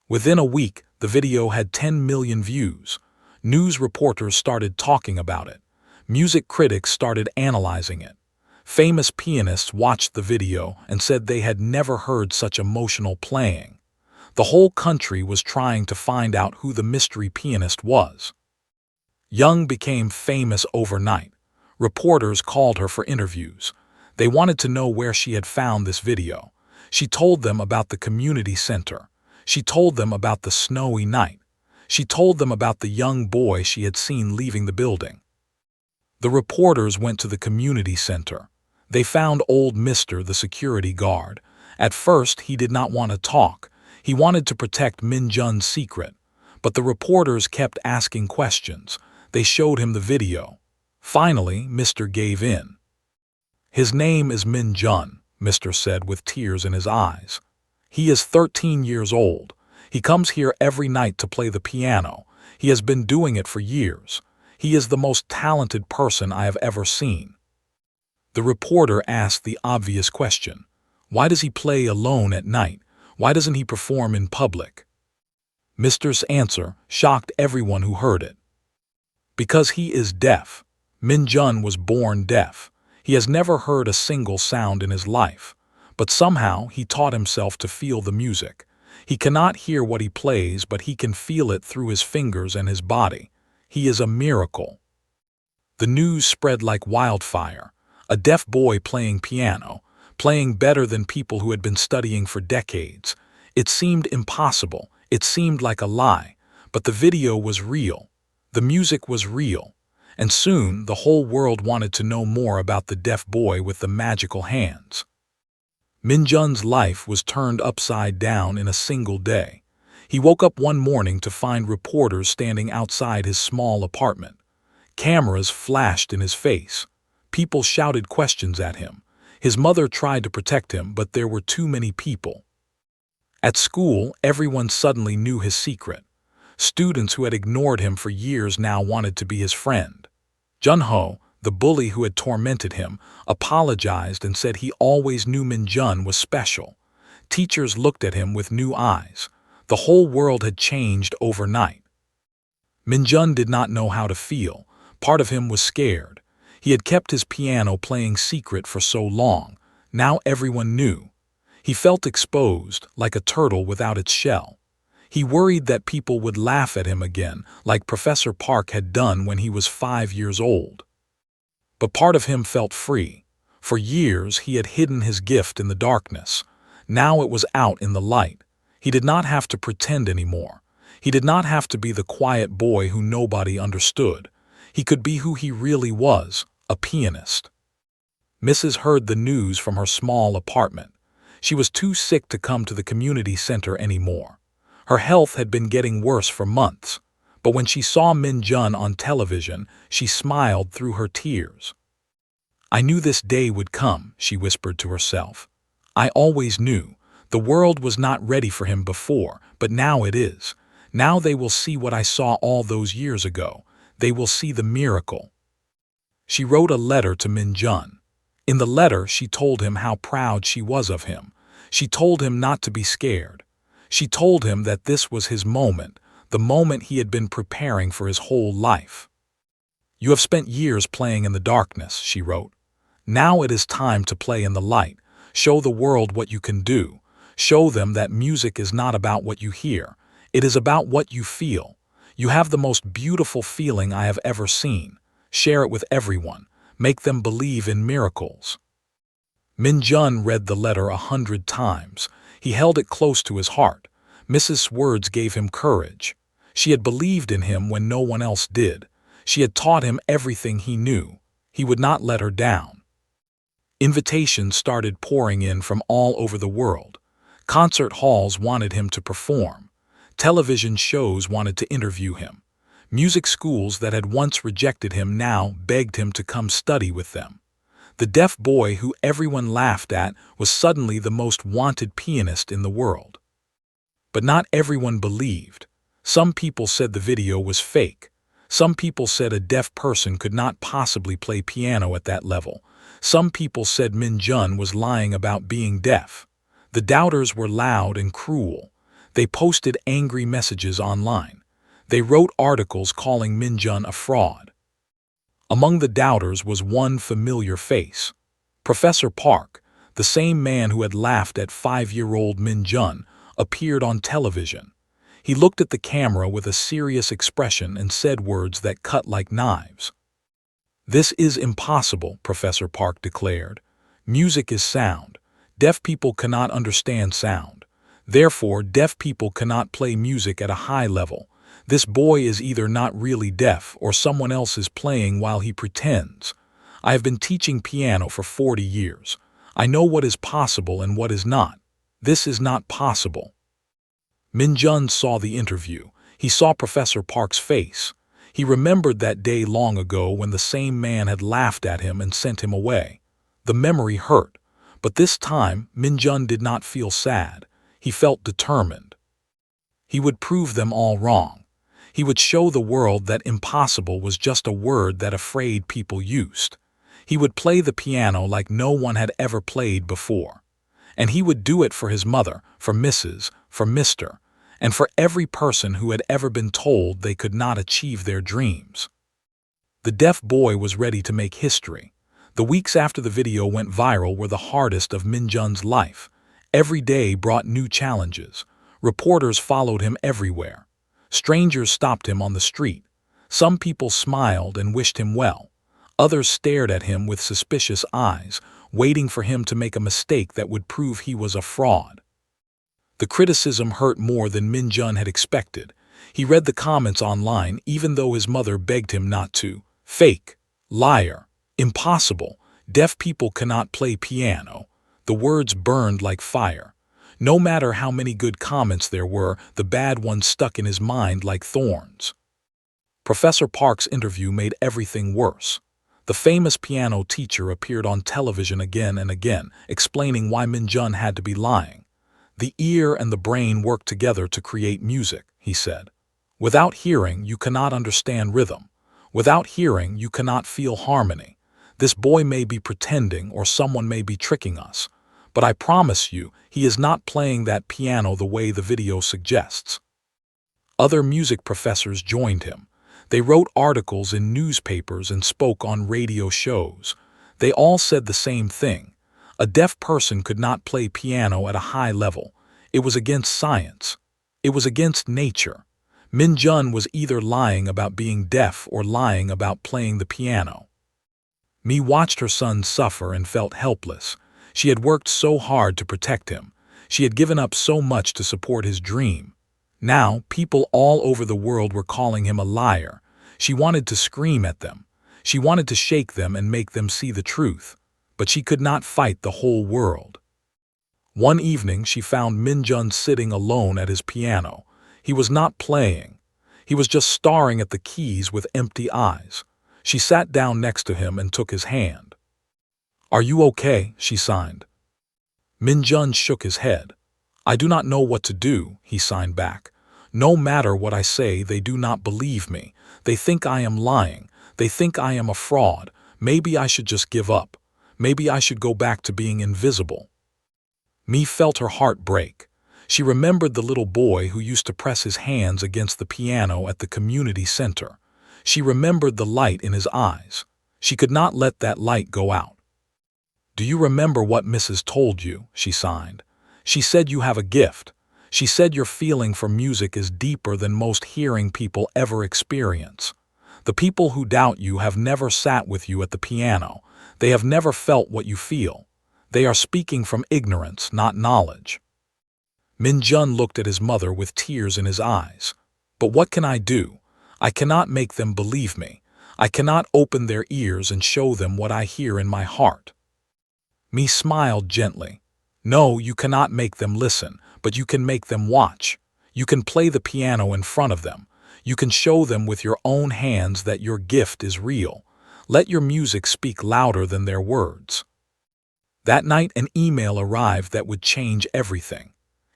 Within a week, the video had 10 million views. News reporters started talking about it. Music critics started analyzing it. Famous pianists watched the video and said they had never heard such emotional playing. The whole country was trying to find out who the mystery pianist was. Young became famous overnight. Reporters called her for interviews. They wanted to know where she had found this video. She told them about the community center. She told them about the snowy night. She told them about the young boy she had seen leaving the building. The reporters went to the community center. They found old Mr. the security guard. At first, he did not want to talk. He wanted to protect Minjun's secret. But the reporters kept asking questions. They showed him the video. Finally, Mr. gave in. His name is Minjun, Mr. said with tears in his eyes. He is 13 years old. He comes here every night to play the piano. He has been doing it for years. He is the most talented person I have ever seen. The reporter asked the obvious question. Why does he play alone at night? Why doesn't he perform in public? Mr.'s answer shocked everyone who heard it. Because he is deaf. Minjun was born deaf. He has never heard a single sound in his life. But somehow he taught himself to feel the music. He cannot hear what he plays, but he can feel it through his fingers and his body. He is a miracle. The news spread like wildfire. A deaf boy playing piano, playing better than people who had been studying for decades. It seemed impossible. It seemed like a lie. But the video was real. The music was real. And soon the whole world wanted to know more about the deaf boy with the magical hands. Minjun's life was turned upside down in a single day. He woke up one morning to find reporters standing outside his small apartment. Cameras flashed in his face. People shouted questions at him. His mother tried to protect him, but there were too many people. At school, everyone suddenly knew his secret. Students who had ignored him for years now wanted to be his friend. Junho, the bully who had tormented him, apologized and said he always knew Minjun was special. Teachers looked at him with new eyes. The whole world had changed overnight. Minjun did not know how to feel. Part of him was scared. He had kept his piano playing secret for so long. Now everyone knew. He felt exposed, like a turtle without its shell. He worried that people would laugh at him again, like Professor Park had done when he was 5 years old. But part of him felt free. For years he had hidden his gift in the darkness. Now it was out in the light. He did not have to pretend anymore. He did not have to be the quiet boy who nobody understood. He could be who he really was, a pianist. Mrs. heard the news from her small apartment. She was too sick to come to the community center anymore. Her health had been getting worse for months, but when she saw Minjun on television, she smiled through her tears. "I knew this day would come," she whispered to herself. "I always knew. The world was not ready for him before, but now it is. Now they will see what I saw all those years ago. They will see the miracle." She wrote a letter to Minjun. In the letter, she told him how proud she was of him. She told him not to be scared. She told him that this was his moment, the moment he had been preparing for his whole life. "You have spent years playing in the darkness," she wrote. "Now it is time to play in the light. Show the world what you can do. Show them that music is not about what you hear. It is about what you feel. You have the most beautiful feeling I have ever seen. Share it with everyone. Make them believe in miracles." Minjun read the letter 100 times. He held it close to his heart. Mrs. words gave him courage. She had believed in him when no one else did. She had taught him everything he knew. He would not let her down. Invitations started pouring in from all over the world. Concert halls wanted him to perform. Television shows wanted to interview him. Music schools that had once rejected him now begged him to come study with them. The deaf boy who everyone laughed at was suddenly the most wanted pianist in the world. But not everyone believed. Some people said the video was fake. Some people said a deaf person could not possibly play piano at that level. Some people said Minjun was lying about being deaf. The doubters were loud and cruel. They posted angry messages online. They wrote articles calling Minjun a fraud. Among the doubters was one familiar face. Professor Park, the same man who had laughed at 5-year-old Minjun, appeared on television. He looked at the camera with a serious expression and said words that cut like knives. "This is impossible," Professor Park declared. "Music is sound. Deaf people cannot understand sound. Therefore, deaf people cannot play music at a high level. This boy is either not really deaf or someone else is playing while he pretends. I have been teaching piano for 40 years. I know what is possible and what is not. This is not possible." Minjun saw the interview. He saw Professor Park's face. He remembered that day long ago when the same man had laughed at him and sent him away. The memory hurt, but this time Minjun did not feel sad. He felt determined. He would prove them all wrong. He would show the world that impossible was just a word that afraid people used. He would play the piano like no one had ever played before. And he would do it for his mother, for Mrs., for Mr., and for every person who had ever been told they could not achieve their dreams. The deaf boy was ready to make history. The weeks after the video went viral were the hardest of Minjun's life. Every day brought new challenges. Reporters followed him everywhere. Strangers stopped him on the street. Some people smiled and wished him well. Others stared at him with suspicious eyes, waiting for him to make a mistake that would prove he was a fraud. The criticism hurt more than Minjun had expected. He read the comments online even though his mother begged him not to. "Fake, liar, impossible, deaf people cannot play piano." The words burned like fire. No matter how many good comments there were, the bad ones stuck in his mind like thorns. Professor Park's interview made everything worse. The famous piano teacher appeared on television again and again, explaining why Minjun had to be lying. The ear and the brain work together to create music, he said. Without hearing, you cannot understand rhythm. Without hearing, you cannot feel harmony. This boy may be pretending or someone may be tricking us, but I promise you, he is not playing that piano the way the video suggests. Other music professors joined him. They wrote articles in newspapers and spoke on radio shows. They all said the same thing. A deaf person could not play piano at a high level. It was against science. It was against nature. Minjun was either lying about being deaf or lying about playing the piano. Mi watched her son suffer and felt helpless. She had worked so hard to protect him. She had given up so much to support his dream. Now, people all over the world were calling him a liar. She wanted to scream at them. She wanted to shake them and make them see the truth. But she could not fight the whole world. One evening, she found Minjun sitting alone at his piano. He was not playing. He was just staring at the keys with empty eyes. She sat down next to him and took his hand. "Are you okay?" she signed. Minjun shook his head. "I do not know what to do," he signed back. "No matter what I say, they do not believe me. They think I am lying. They think I am a fraud. Maybe I should just give up. Maybe I should go back to being invisible." Mi felt her heart break. She remembered the little boy who used to press his hands against the piano at the community center. She remembered the light in his eyes. She could not let that light go out. "Do you remember what Mrs. told you?" she signed. "She said you have a gift. She said your feeling for music is deeper than most hearing people ever experience. The people who doubt you have never sat with you at the piano. They have never felt what you feel. They are speaking from ignorance, not knowledge." Minjun looked at his mother with tears in his eyes. "But what can I do? I cannot make them believe me. I cannot open their ears and show them what I hear in my heart." Mi smiled gently. "No, you cannot make them listen, but you can make them watch. You can play the piano in front of them. You can show them with your own hands that your gift is real. Let your music speak louder than their words." That night, an email arrived that would change everything.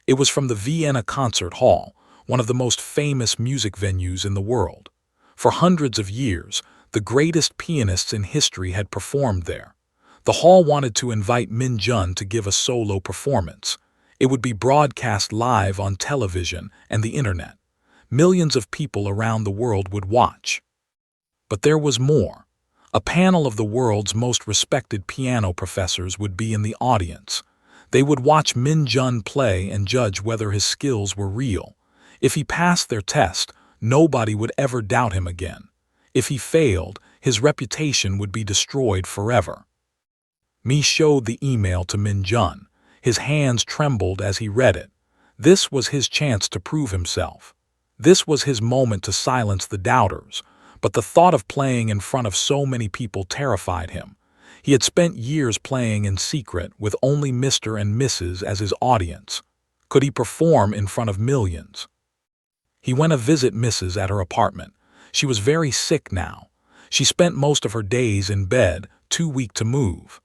It was from the Vienna Concert Hall, one of the most famous music venues in the world. For hundreds of years, the greatest pianists in history had performed there. The hall wanted to invite Minjun to give a solo performance. It would be broadcast live on television and the internet. Millions of people around the world would watch. But there was more. A panel of the world's most respected piano professors would be in the audience. They would watch Minjun play and judge whether his skills were real. If he passed their test, nobody would ever doubt him again. If he failed, his reputation would be destroyed forever. Mi showed the email to Minjun. His hands trembled as he read it. This was his chance to prove himself. This was his moment to silence the doubters. But the thought of playing in front of so many people terrified him. He had spent years playing in secret with only Mr. and Mrs. as his audience. Could he perform in front of millions? He went to visit Mrs. at her apartment. She was very sick now. She spent most of her days in bed, too weak to move.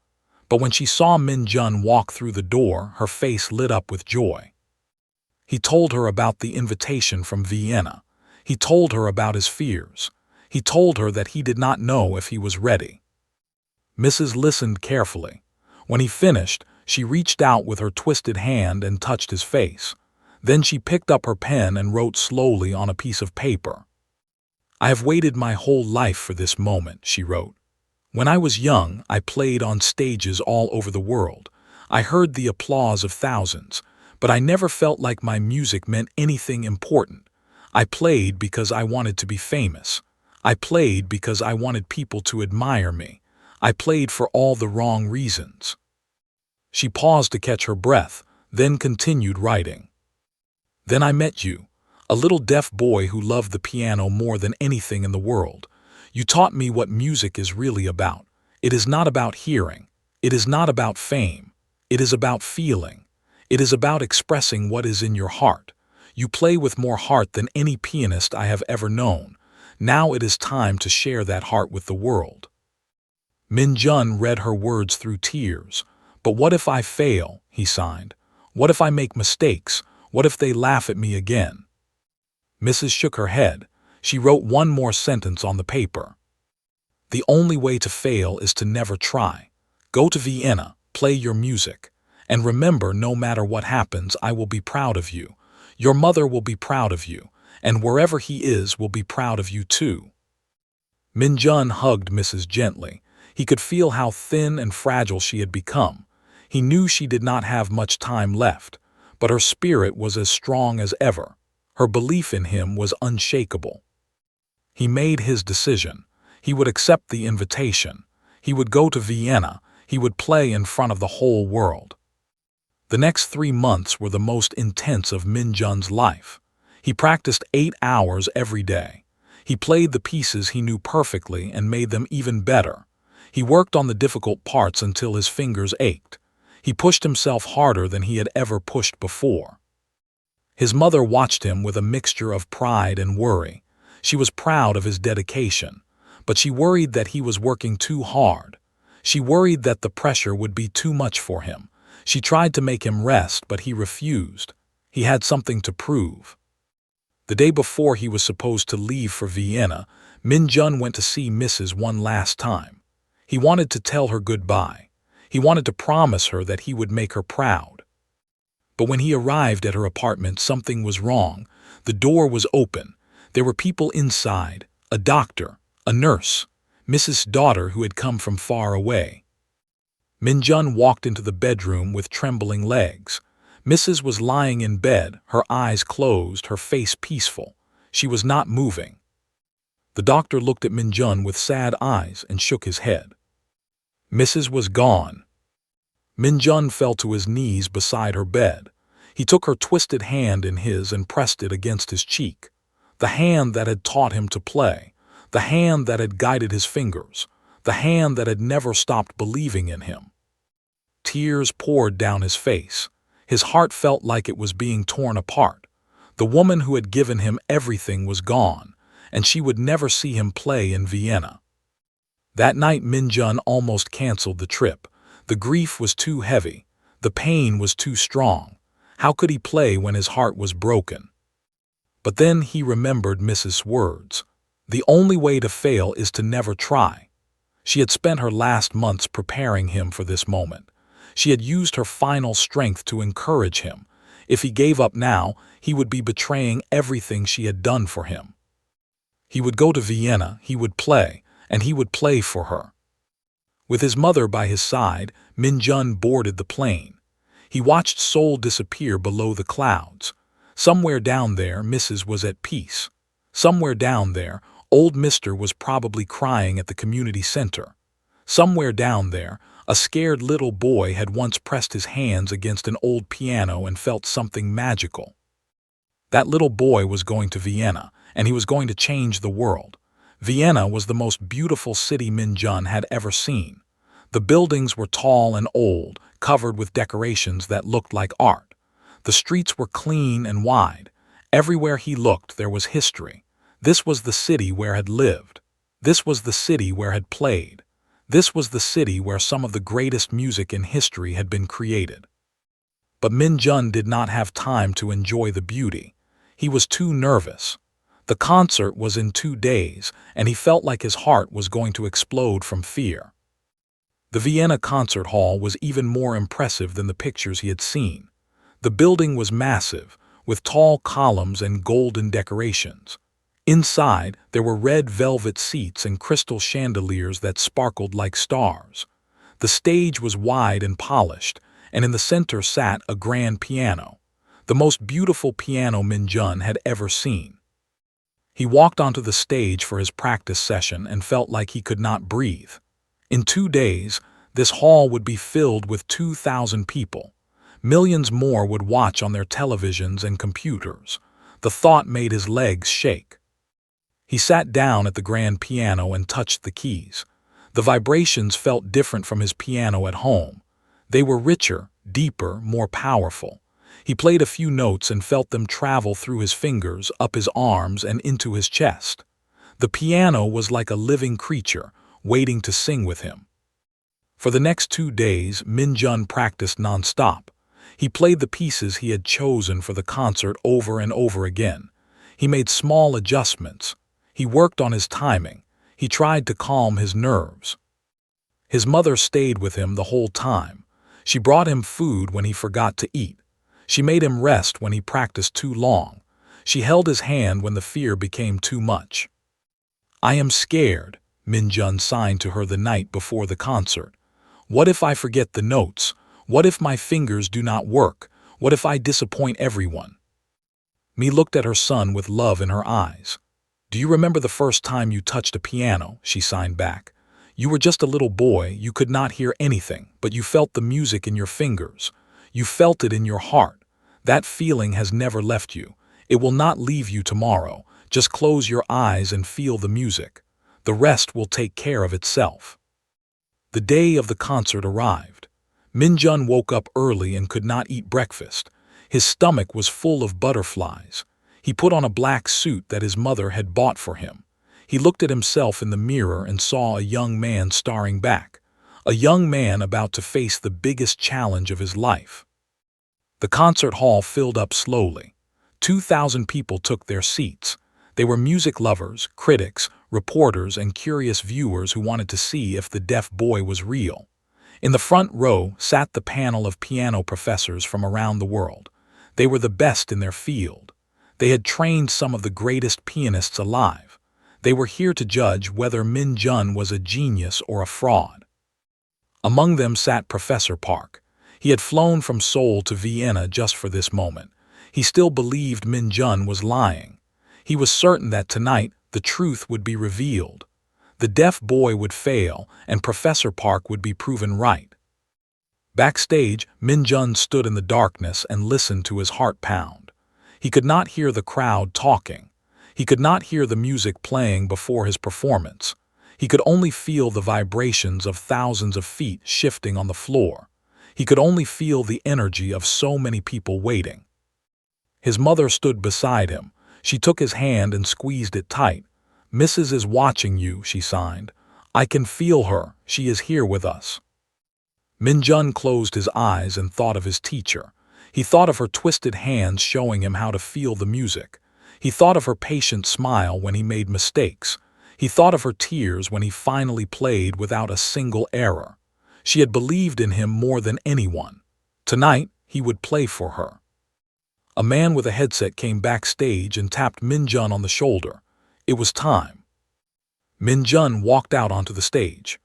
But when she saw Minjun walk through the door, her face lit up with joy. He told her about the invitation from Vienna. He told her about his fears. He told her that he did not know if he was ready. Mrs. listened carefully. When he finished, she reached out with her twisted hand and touched his face. Then she picked up her pen and wrote slowly on a piece of paper. "I have waited my whole life for this moment," she wrote. "When I was young, I played on stages all over the world. I heard the applause of thousands, but I never felt like my music meant anything important. I played because I wanted to be famous. I played because I wanted people to admire me. I played for all the wrong reasons." She paused to catch her breath, then continued writing. "Then I met you, a little deaf boy who loved the piano more than anything in the world. You taught me what music is really about. It is not about hearing. It is not about fame. It is about feeling. It is about expressing what is in your heart. You play with more heart than any pianist I have ever known. Now it is time to share that heart with the world." Min Jun read her words through tears. "But what if I fail?" he sighed. "What if I make mistakes? What if they laugh at me again?" Mrs. shook her head. She wrote one more sentence on the paper. "The only way to fail is to never try. Go to Vienna, play your music. And remember, no matter what happens, I will be proud of you. Your mother will be proud of you, and wherever he is will be proud of you too." Min Jun hugged Mrs. gently. He could feel how thin and fragile she had become. He knew she did not have much time left, but her spirit was as strong as ever. Her belief in him was unshakable. He made his decision. He would accept the invitation. He would go to Vienna. He would play in front of the whole world. The next 3 months were the most intense of Min Jun's life. He practiced 8 hours every day. He played the pieces he knew perfectly and made them even better. He worked on the difficult parts until his fingers ached. He pushed himself harder than he had ever pushed before. His mother watched him with a mixture of pride and worry. She was proud of his dedication, but she worried that he was working too hard. She worried that the pressure would be too much for him. She tried to make him rest, but he refused. He had something to prove. The day before he was supposed to leave for Vienna, Min Jun went to see Mrs. one last time. He wanted to tell her goodbye. He wanted to promise her that he would make her proud. But when he arrived at her apartment, something was wrong. The door was open. There were people inside, a doctor, a nurse, Mrs.'s daughter who had come from far away. Min Jun walked into the bedroom with trembling legs. Mrs. was lying in bed, her eyes closed, her face peaceful. She was not moving. The doctor looked at Min Jun with sad eyes and shook his head. Mrs. was gone. Min Jun fell to his knees beside her bed. He took her twisted hand in his and pressed it against his cheek. The hand that had taught him to play. The hand that had guided his fingers. The hand that had never stopped believing in him. Tears poured down his face. His heart felt like it was being torn apart. The woman who had given him everything was gone, and she would never see him play in Vienna. That night Min Jun almost canceled the trip. The grief was too heavy. The pain was too strong. How could he play when his heart was broken? But then he remembered Mrs.'s words. The only way to fail is to never try. She had spent her last months preparing him for this moment. She had used her final strength to encourage him. If he gave up now, he would be betraying everything she had done for him. He would go to Vienna, he would play, and he would play for her. With his mother by his side, Min Jun boarded the plane. He watched Seoul disappear below the clouds. Somewhere down there, Mrs. was at peace. Somewhere down there, old Mr. was probably crying at the community center. Somewhere down there, a scared little boy had once pressed his hands against an old piano and felt something magical. That little boy was going to Vienna, and he was going to change the world. Vienna was the most beautiful city Min Jun had ever seen. The buildings were tall and old, covered with decorations that looked like art. The streets were clean and wide. Everywhere he looked, there was history. This was the city where had lived. This was the city where had played. This was the city where some of the greatest music in history had been created. But Min Jun did not have time to enjoy the beauty. He was too nervous. The concert was in 2 days, and he felt like his heart was going to explode from fear. The Vienna concert hall was even more impressive than the pictures he had seen. The building was massive, with tall columns and golden decorations. Inside, there were red velvet seats and crystal chandeliers that sparkled like stars. The stage was wide and polished, and in the center sat a grand piano, the most beautiful piano Min Jun had ever seen. He walked onto the stage for his practice session and felt like he could not breathe. In 2 days, this hall would be filled with 2,000 people. Millions more would watch on their televisions and computers. The thought made his legs shake. He sat down at the grand piano and touched the keys. The vibrations felt different from his piano at home. They were richer, deeper, more powerful. He played a few notes and felt them travel through his fingers, up his arms, and into his chest. The piano was like a living creature, waiting to sing with him. For the next 2 days, Min-jun practiced non-stop. He played the pieces he had chosen for the concert over and over again. He made small adjustments. He worked on his timing. He tried to calm his nerves. His mother stayed with him the whole time. She brought him food when he forgot to eat. She made him rest when he practiced too long. She held his hand when the fear became too much. "I am scared," Min-jun signed to her the night before the concert. "What if I forget the notes? What if my fingers do not work? What if I disappoint everyone?" Mi looked at her son with love in her eyes. "Do you remember the first time you touched a piano?" she signed back. "You were just a little boy, you could not hear anything, but you felt the music in your fingers. You felt it in your heart. That feeling has never left you. It will not leave you tomorrow. Just close your eyes and feel the music. The rest will take care of itself." The day of the concert arrived. Min-jun woke up early and could not eat breakfast. His stomach was full of butterflies. He put on a black suit that his mother had bought for him. He looked at himself in the mirror and saw a young man staring back. A young man about to face the biggest challenge of his life. The concert hall filled up slowly. 2,000 people took their seats. They were music lovers, critics, reporters, and curious viewers who wanted to see if the deaf boy was real. In the front row sat the panel of piano professors from around the world. They were the best in their field. They had trained some of the greatest pianists alive. They were here to judge whether Min-jun was a genius or a fraud. Among them sat Professor Park. He had flown from Seoul to Vienna just for this moment. He still believed Min-jun was lying. He was certain that tonight the truth would be revealed. The deaf boy would fail, and Professor Park would be proven right. Backstage, Min-jun stood in the darkness and listened to his heart pound. He could not hear the crowd talking. He could not hear the music playing before his performance. He could only feel the vibrations of thousands of feet shifting on the floor. He could only feel the energy of so many people waiting. His mother stood beside him. She took his hand and squeezed it tight. "Mrs. is watching you," she signed. "I can feel her. She is here with us." Min-jun closed his eyes and thought of his teacher. He thought of her twisted hands showing him how to feel the music. He thought of her patient smile when he made mistakes. He thought of her tears when he finally played without a single error. She had believed in him more than anyone. Tonight, he would play for her. A man with a headset came backstage and tapped Min-jun on the shoulder. It was time. Min-jun walked out onto the stage.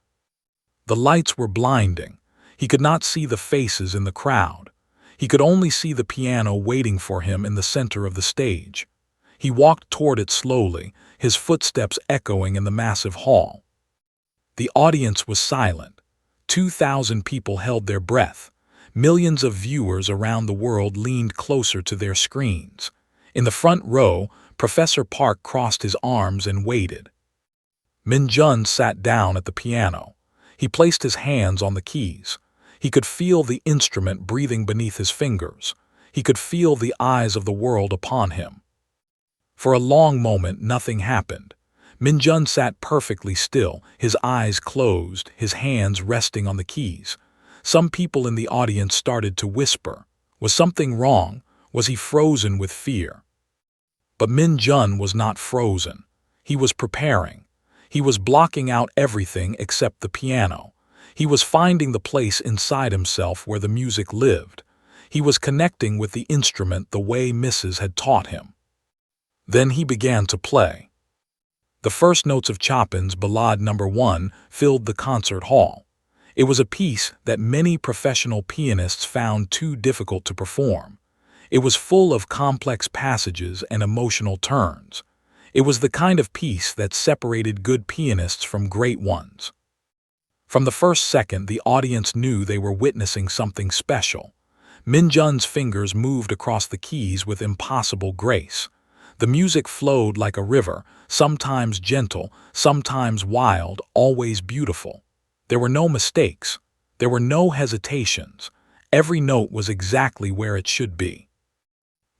The lights were blinding. He could not see the faces in the crowd. He could only see the piano waiting for him in the center of the stage. He walked toward it slowly, his footsteps echoing in the massive hall. The audience was silent. 2,000 people held their breath. Millions of viewers around the world leaned closer to their screens. In the front row, Professor Park crossed his arms and waited. Min-jun sat down at the piano. He placed his hands on the keys. He could feel the instrument breathing beneath his fingers. He could feel the eyes of the world upon him. For a long moment, nothing happened. Min-jun sat perfectly still, his eyes closed, his hands resting on the keys. Some people in the audience started to whisper. Was something wrong? Was he frozen with fear? But Min-jun was not frozen. He was preparing. He was blocking out everything except the piano. He was finding the place inside himself where the music lived. He was connecting with the instrument the way Mrs. had taught him. Then he began to play. The first notes of Chopin's Ballade No. 1 filled the concert hall. It was a piece that many professional pianists found too difficult to perform. It was full of complex passages and emotional turns. It was the kind of piece that separated good pianists from great ones. From the first second, the audience knew they were witnessing something special. Min-jun's fingers moved across the keys with impossible grace. The music flowed like a river, sometimes gentle, sometimes wild, always beautiful. There were no mistakes. There were no hesitations. Every note was exactly where it should be.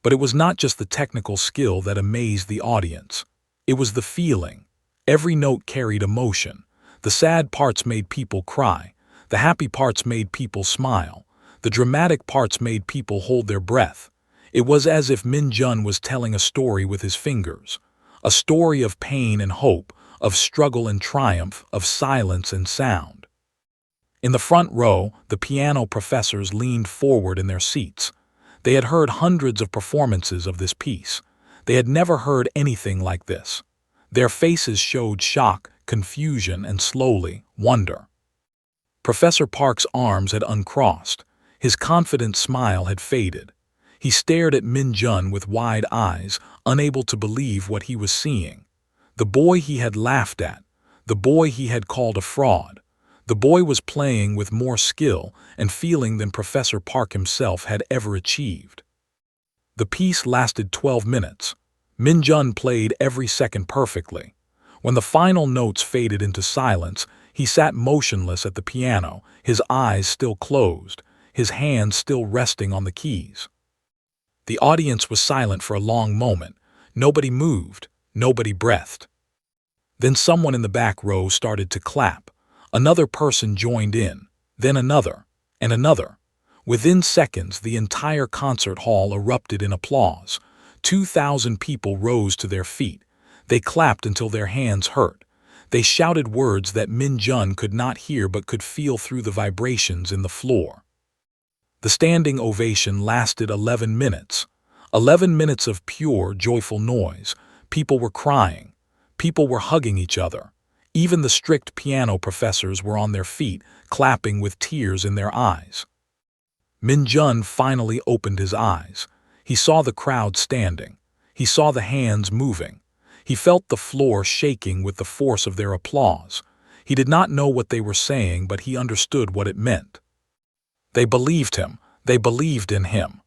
But it was not just the technical skill that amazed the audience. It was the feeling. Every note carried emotion. The sad parts made people cry. The happy parts made people smile. The dramatic parts made people hold their breath. It was as if Min Jun was telling a story with his fingers. A story of pain and hope, of struggle and triumph, of silence and sound. In the front row, the piano professors leaned forward in their seats. They had heard hundreds of performances of this piece. They had never heard anything like this. Their faces showed shock, confusion, and slowly, wonder. Professor Park's arms had uncrossed. His confident smile had faded. He stared at Min Jun with wide eyes, unable to believe what he was seeing. The boy he had laughed at, the boy he had called a fraud. The boy was playing with more skill and feeling than Professor Park himself had ever achieved. The piece lasted 12 minutes. Min Jun played every second perfectly. When the final notes faded into silence, he sat motionless at the piano, his eyes still closed, his hands still resting on the keys. The audience was silent for a long moment. Nobody moved, nobody breathed. Then someone in the back row started to clap. Another person joined in, then another, and another. Within seconds, the entire concert hall erupted in applause. 2,000 people rose to their feet. They clapped until their hands hurt. They shouted words that Min Jun could not hear but could feel through the vibrations in the floor. The standing ovation lasted 11 minutes. 11 minutes of pure, joyful noise. People were crying. People were hugging each other. Even the strict piano professors were on their feet, clapping with tears in their eyes. Min Jun finally opened his eyes. He saw the crowd standing. He saw the hands moving. He felt the floor shaking with the force of their applause. He did not know what they were saying, but he understood what it meant. They believed him. They believed in him.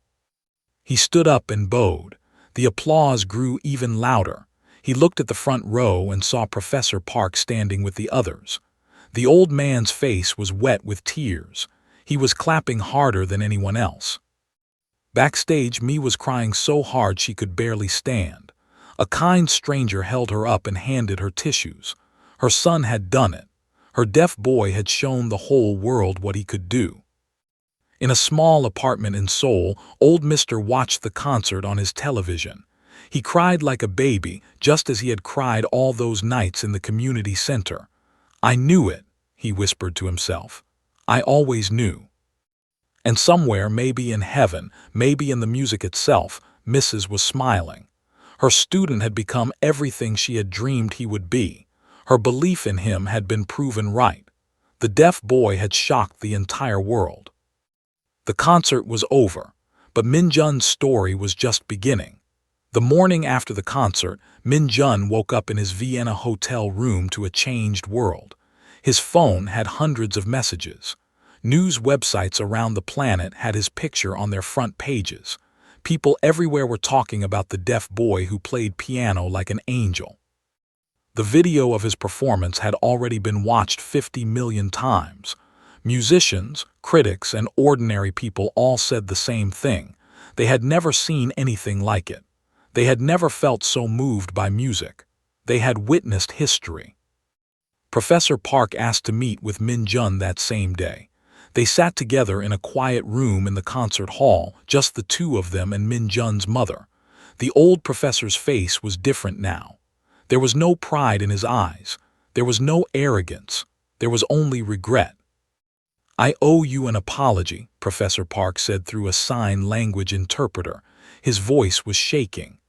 He stood up and bowed. The applause grew even louder. He looked at the front row and saw Professor Park standing with the others. The old man's face was wet with tears. He was clapping harder than anyone else. Backstage, Mi was crying so hard she could barely stand. A kind stranger held her up and handed her tissues. Her son had done it. Her deaf boy had shown the whole world what he could do. In a small apartment in Seoul, old Mr. watched the concert on his television. He cried like a baby, just as he had cried all those nights in the community center. "I knew it," he whispered to himself. "I always knew." And somewhere, maybe in heaven, maybe in the music itself, Mrs. was smiling. Her student had become everything she had dreamed he would be. Her belief in him had been proven right. The deaf boy had shocked the entire world. The concert was over, but Min Jun's story was just beginning. The morning after the concert, Min Jun woke up in his Vienna hotel room to a changed world. His phone had hundreds of messages. News websites around the planet had his picture on their front pages. People everywhere were talking about the deaf boy who played piano like an angel. The video of his performance had already been watched 50 million times. Musicians, critics, and ordinary people all said the same thing. They had never seen anything like it. They had never felt so moved by music. They had witnessed history. Professor Park asked to meet with Min Jun that same day. They sat together in a quiet room in the concert hall, just the two of them and Min Jun's mother. The old professor's face was different now. There was no pride in his eyes. There was no arrogance. There was only regret. "I owe you an apology," Professor Park said through a sign language interpreter. His voice was shaking.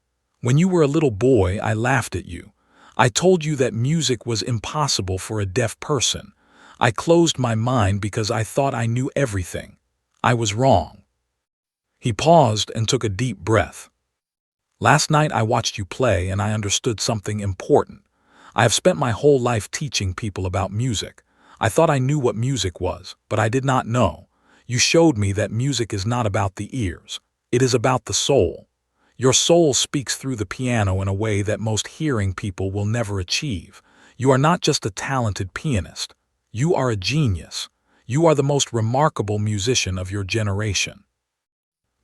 "When you were a little boy, I laughed at you. I told you that music was impossible for a deaf person. I closed my mind because I thought I knew everything. I was wrong." He paused and took a deep breath. "Last night I watched you play and I understood something important. I have spent my whole life teaching people about music. I thought I knew what music was, but I did not know. You showed me that music is not about the ears. It is about the soul. Your soul speaks through the piano in a way that most hearing people will never achieve. You are not just a talented pianist. You are a genius. You are the most remarkable musician of your generation."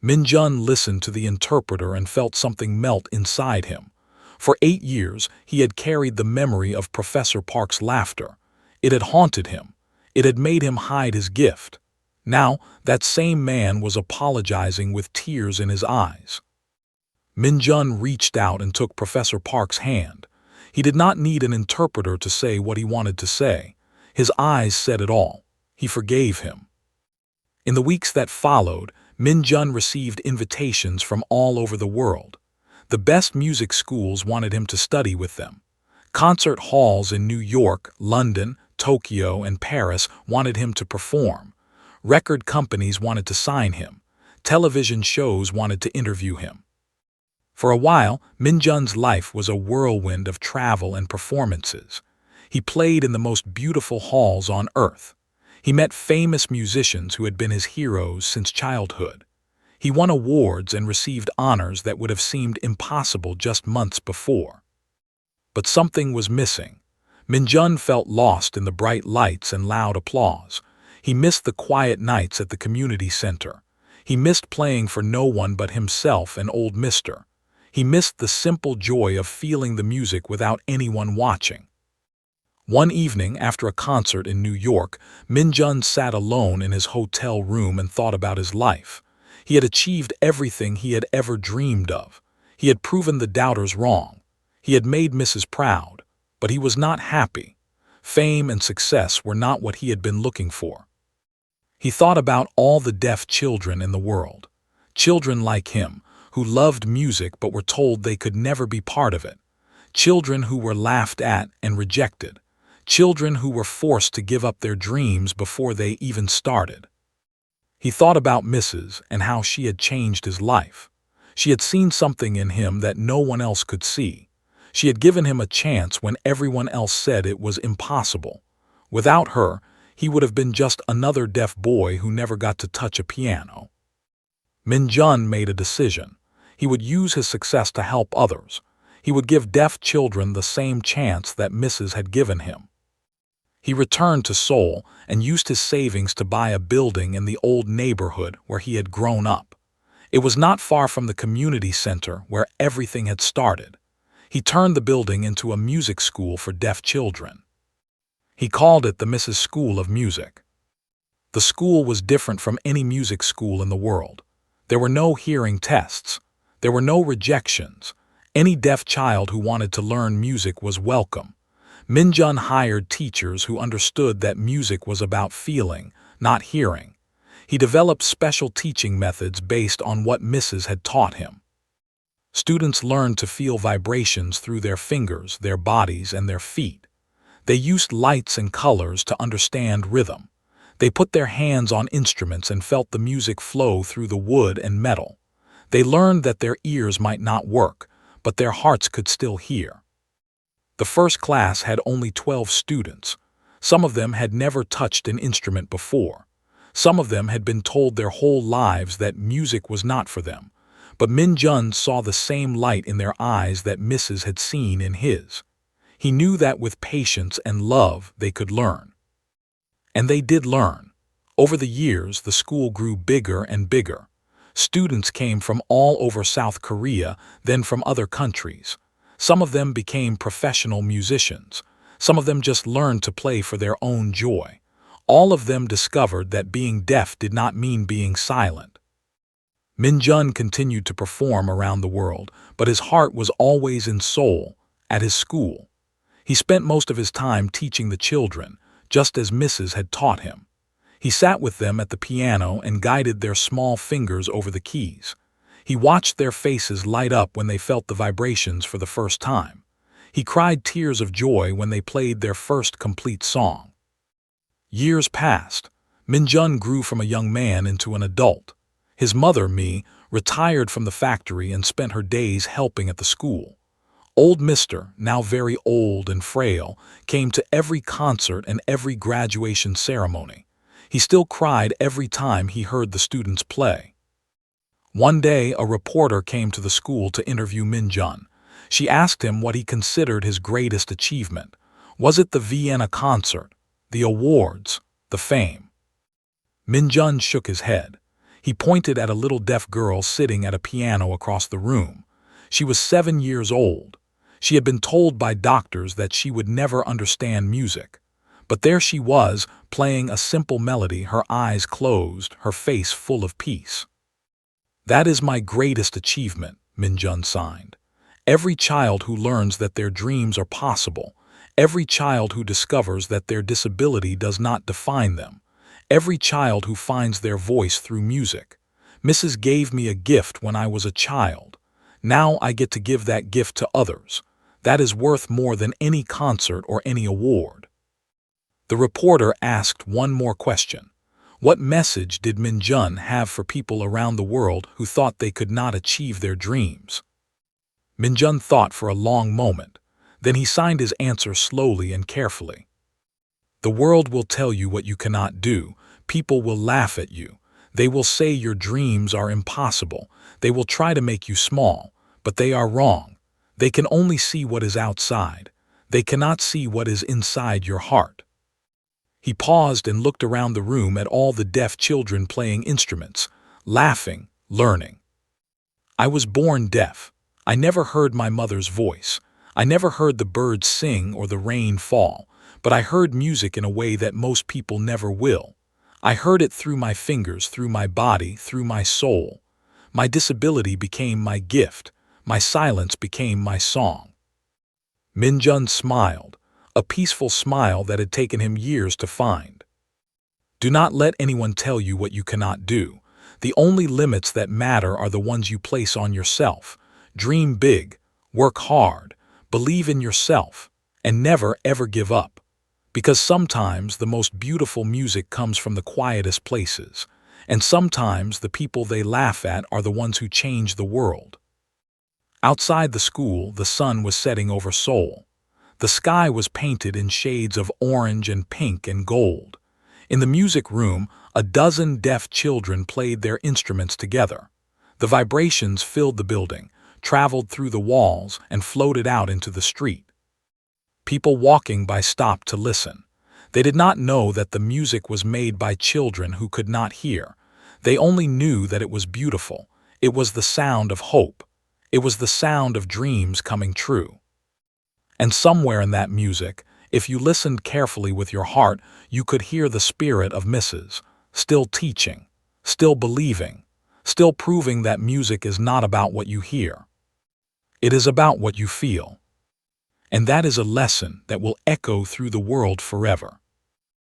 Minjun listened to the interpreter and felt something melt inside him. For 8 years, he had carried the memory of Professor Park's laughter. It had haunted him. It had made him hide his gift. Now, that same man was apologizing with tears in his eyes. Minjun reached out and took Professor Park's hand. He did not need an interpreter to say what he wanted to say. His eyes said it all. He forgave him. In the weeks that followed, Minjun received invitations from all over the world. The best music schools wanted him to study with them. Concert halls in New York, London, Tokyo, and Paris wanted him to perform. Record companies wanted to sign him. Television shows wanted to interview him. For a while, Minjun's life was a whirlwind of travel and performances. He played in the most beautiful halls on earth. He met famous musicians who had been his heroes since childhood. He won awards and received honors that would have seemed impossible just months before. But something was missing. Minjun felt lost in the bright lights and loud applause. He missed the quiet nights at the community center. He missed playing for no one but himself and old Mister. He missed the simple joy of feeling the music without anyone watching. One evening, after a concert in New York, Minjun sat alone in his hotel room and thought about his life. He had achieved everything he had ever dreamed of. He had proven the doubters wrong. He had made Mrs. proud, but he was not happy. Fame and success were not what he had been looking for. He thought about all the deaf children in the world. Children like him, who loved music but were told they could never be part of it. Children who were laughed at and rejected. Children who were forced to give up their dreams before they even started. He thought about Mrs. and how she had changed his life. She had seen something in him that no one else could see. She had given him a chance when everyone else said it was impossible. Without her, he would have been just another deaf boy who never got to touch a piano. Minjun made a decision. He would use his success to help others. He would give deaf children the same chance that Mrs. had given him. He returned to Seoul and used his savings to buy a building in the old neighborhood where he had grown up. It was not far from the community center where everything had started. He turned the building into a music school for deaf children. He called it the Mrs. School of Music. The school was different from any music school in the world. There were no hearing tests. There were no rejections. Any deaf child who wanted to learn music was welcome. Minjun hired teachers who understood that music was about feeling, not hearing. He developed special teaching methods based on what Mrs. had taught him. Students learned to feel vibrations through their fingers, their bodies, and their feet. They used lights and colors to understand rhythm. They put their hands on instruments and felt the music flow through the wood and metal. They learned that their ears might not work, but their hearts could still hear. The first class had only 12 students. Some of them had never touched an instrument before. Some of them had been told their whole lives that music was not for them. But Minjun saw the same light in their eyes that Mrs. had seen in his. He knew that with patience and love they could learn. And they did learn. Over the years, the school grew bigger and bigger. Students came from all over South Korea, then from other countries. Some of them became professional musicians. Some of them just learned to play for their own joy. All of them discovered that being deaf did not mean being silent. Minjun continued to perform around the world, but his heart was always in Seoul, at his school. He spent most of his time teaching the children, just as Mrs. had taught him. He sat with them at the piano and guided their small fingers over the keys. He watched their faces light up when they felt the vibrations for the first time. He cried tears of joy when they played their first complete song. Years passed. Minjun grew from a young man into an adult. His mother, Mi, retired from the factory and spent her days helping at the school. Old Mister, now very old and frail, came to every concert and every graduation ceremony. He still cried every time he heard the students play. One day, a reporter came to the school to interview Minjun. She asked him what he considered his greatest achievement. Was it the Vienna concert, the awards, the fame? Minjun shook his head. He pointed at a little deaf girl sitting at a piano across the room. She was 7 years old. She had been told by doctors that she would never understand music. But there she was, playing a simple melody, her eyes closed, her face full of peace. "That is my greatest achievement," Minjun signed. "Every child who learns that their dreams are possible, every child who discovers that their disability does not define them, every child who finds their voice through music. Mrs. gave me a gift when I was a child. Now I get to give that gift to others. That is worth more than any concert or any award." The reporter asked one more question. What message did Minjun have for people around the world who thought they could not achieve their dreams? Minjun thought for a long moment. Then he signed his answer slowly and carefully. "The world will tell you what you cannot do. People will laugh at you. They will say your dreams are impossible. They will try to make you small, but they are wrong. They can only see what is outside. They cannot see what is inside your heart." He paused and looked around the room at all the deaf children playing instruments, laughing, learning. "I was born deaf. I never heard my mother's voice. I never heard the birds sing or the rain fall, but I heard music in a way that most people never will. I heard it through my fingers, through my body, through my soul. My disability became my gift. My silence became my song." Minjun smiled, a peaceful smile that had taken him years to find. Do not let anyone tell you what you cannot do. The only limits that matter are the ones you place on yourself. Dream big, work hard, believe in yourself, and never ever give up. Because sometimes the most beautiful music comes from the quietest places, and sometimes the people they laugh at are the ones who change the world. Outside the school, the sun was setting over Seoul. The sky was painted in shades of orange and pink and gold. In the music room, a dozen deaf children played their instruments together. The vibrations filled the building, traveled through the walls, and floated out into the street. People walking by stopped to listen. They did not know that the music was made by children who could not hear. They only knew that it was beautiful. It was the sound of hope. It was the sound of dreams coming true. And somewhere in that music, if you listened carefully with your heart, you could hear the spirit of Mrs. Still teaching, still believing, still proving that music is not about what you hear. It is about what you feel. And that is a lesson that will echo through the world forever.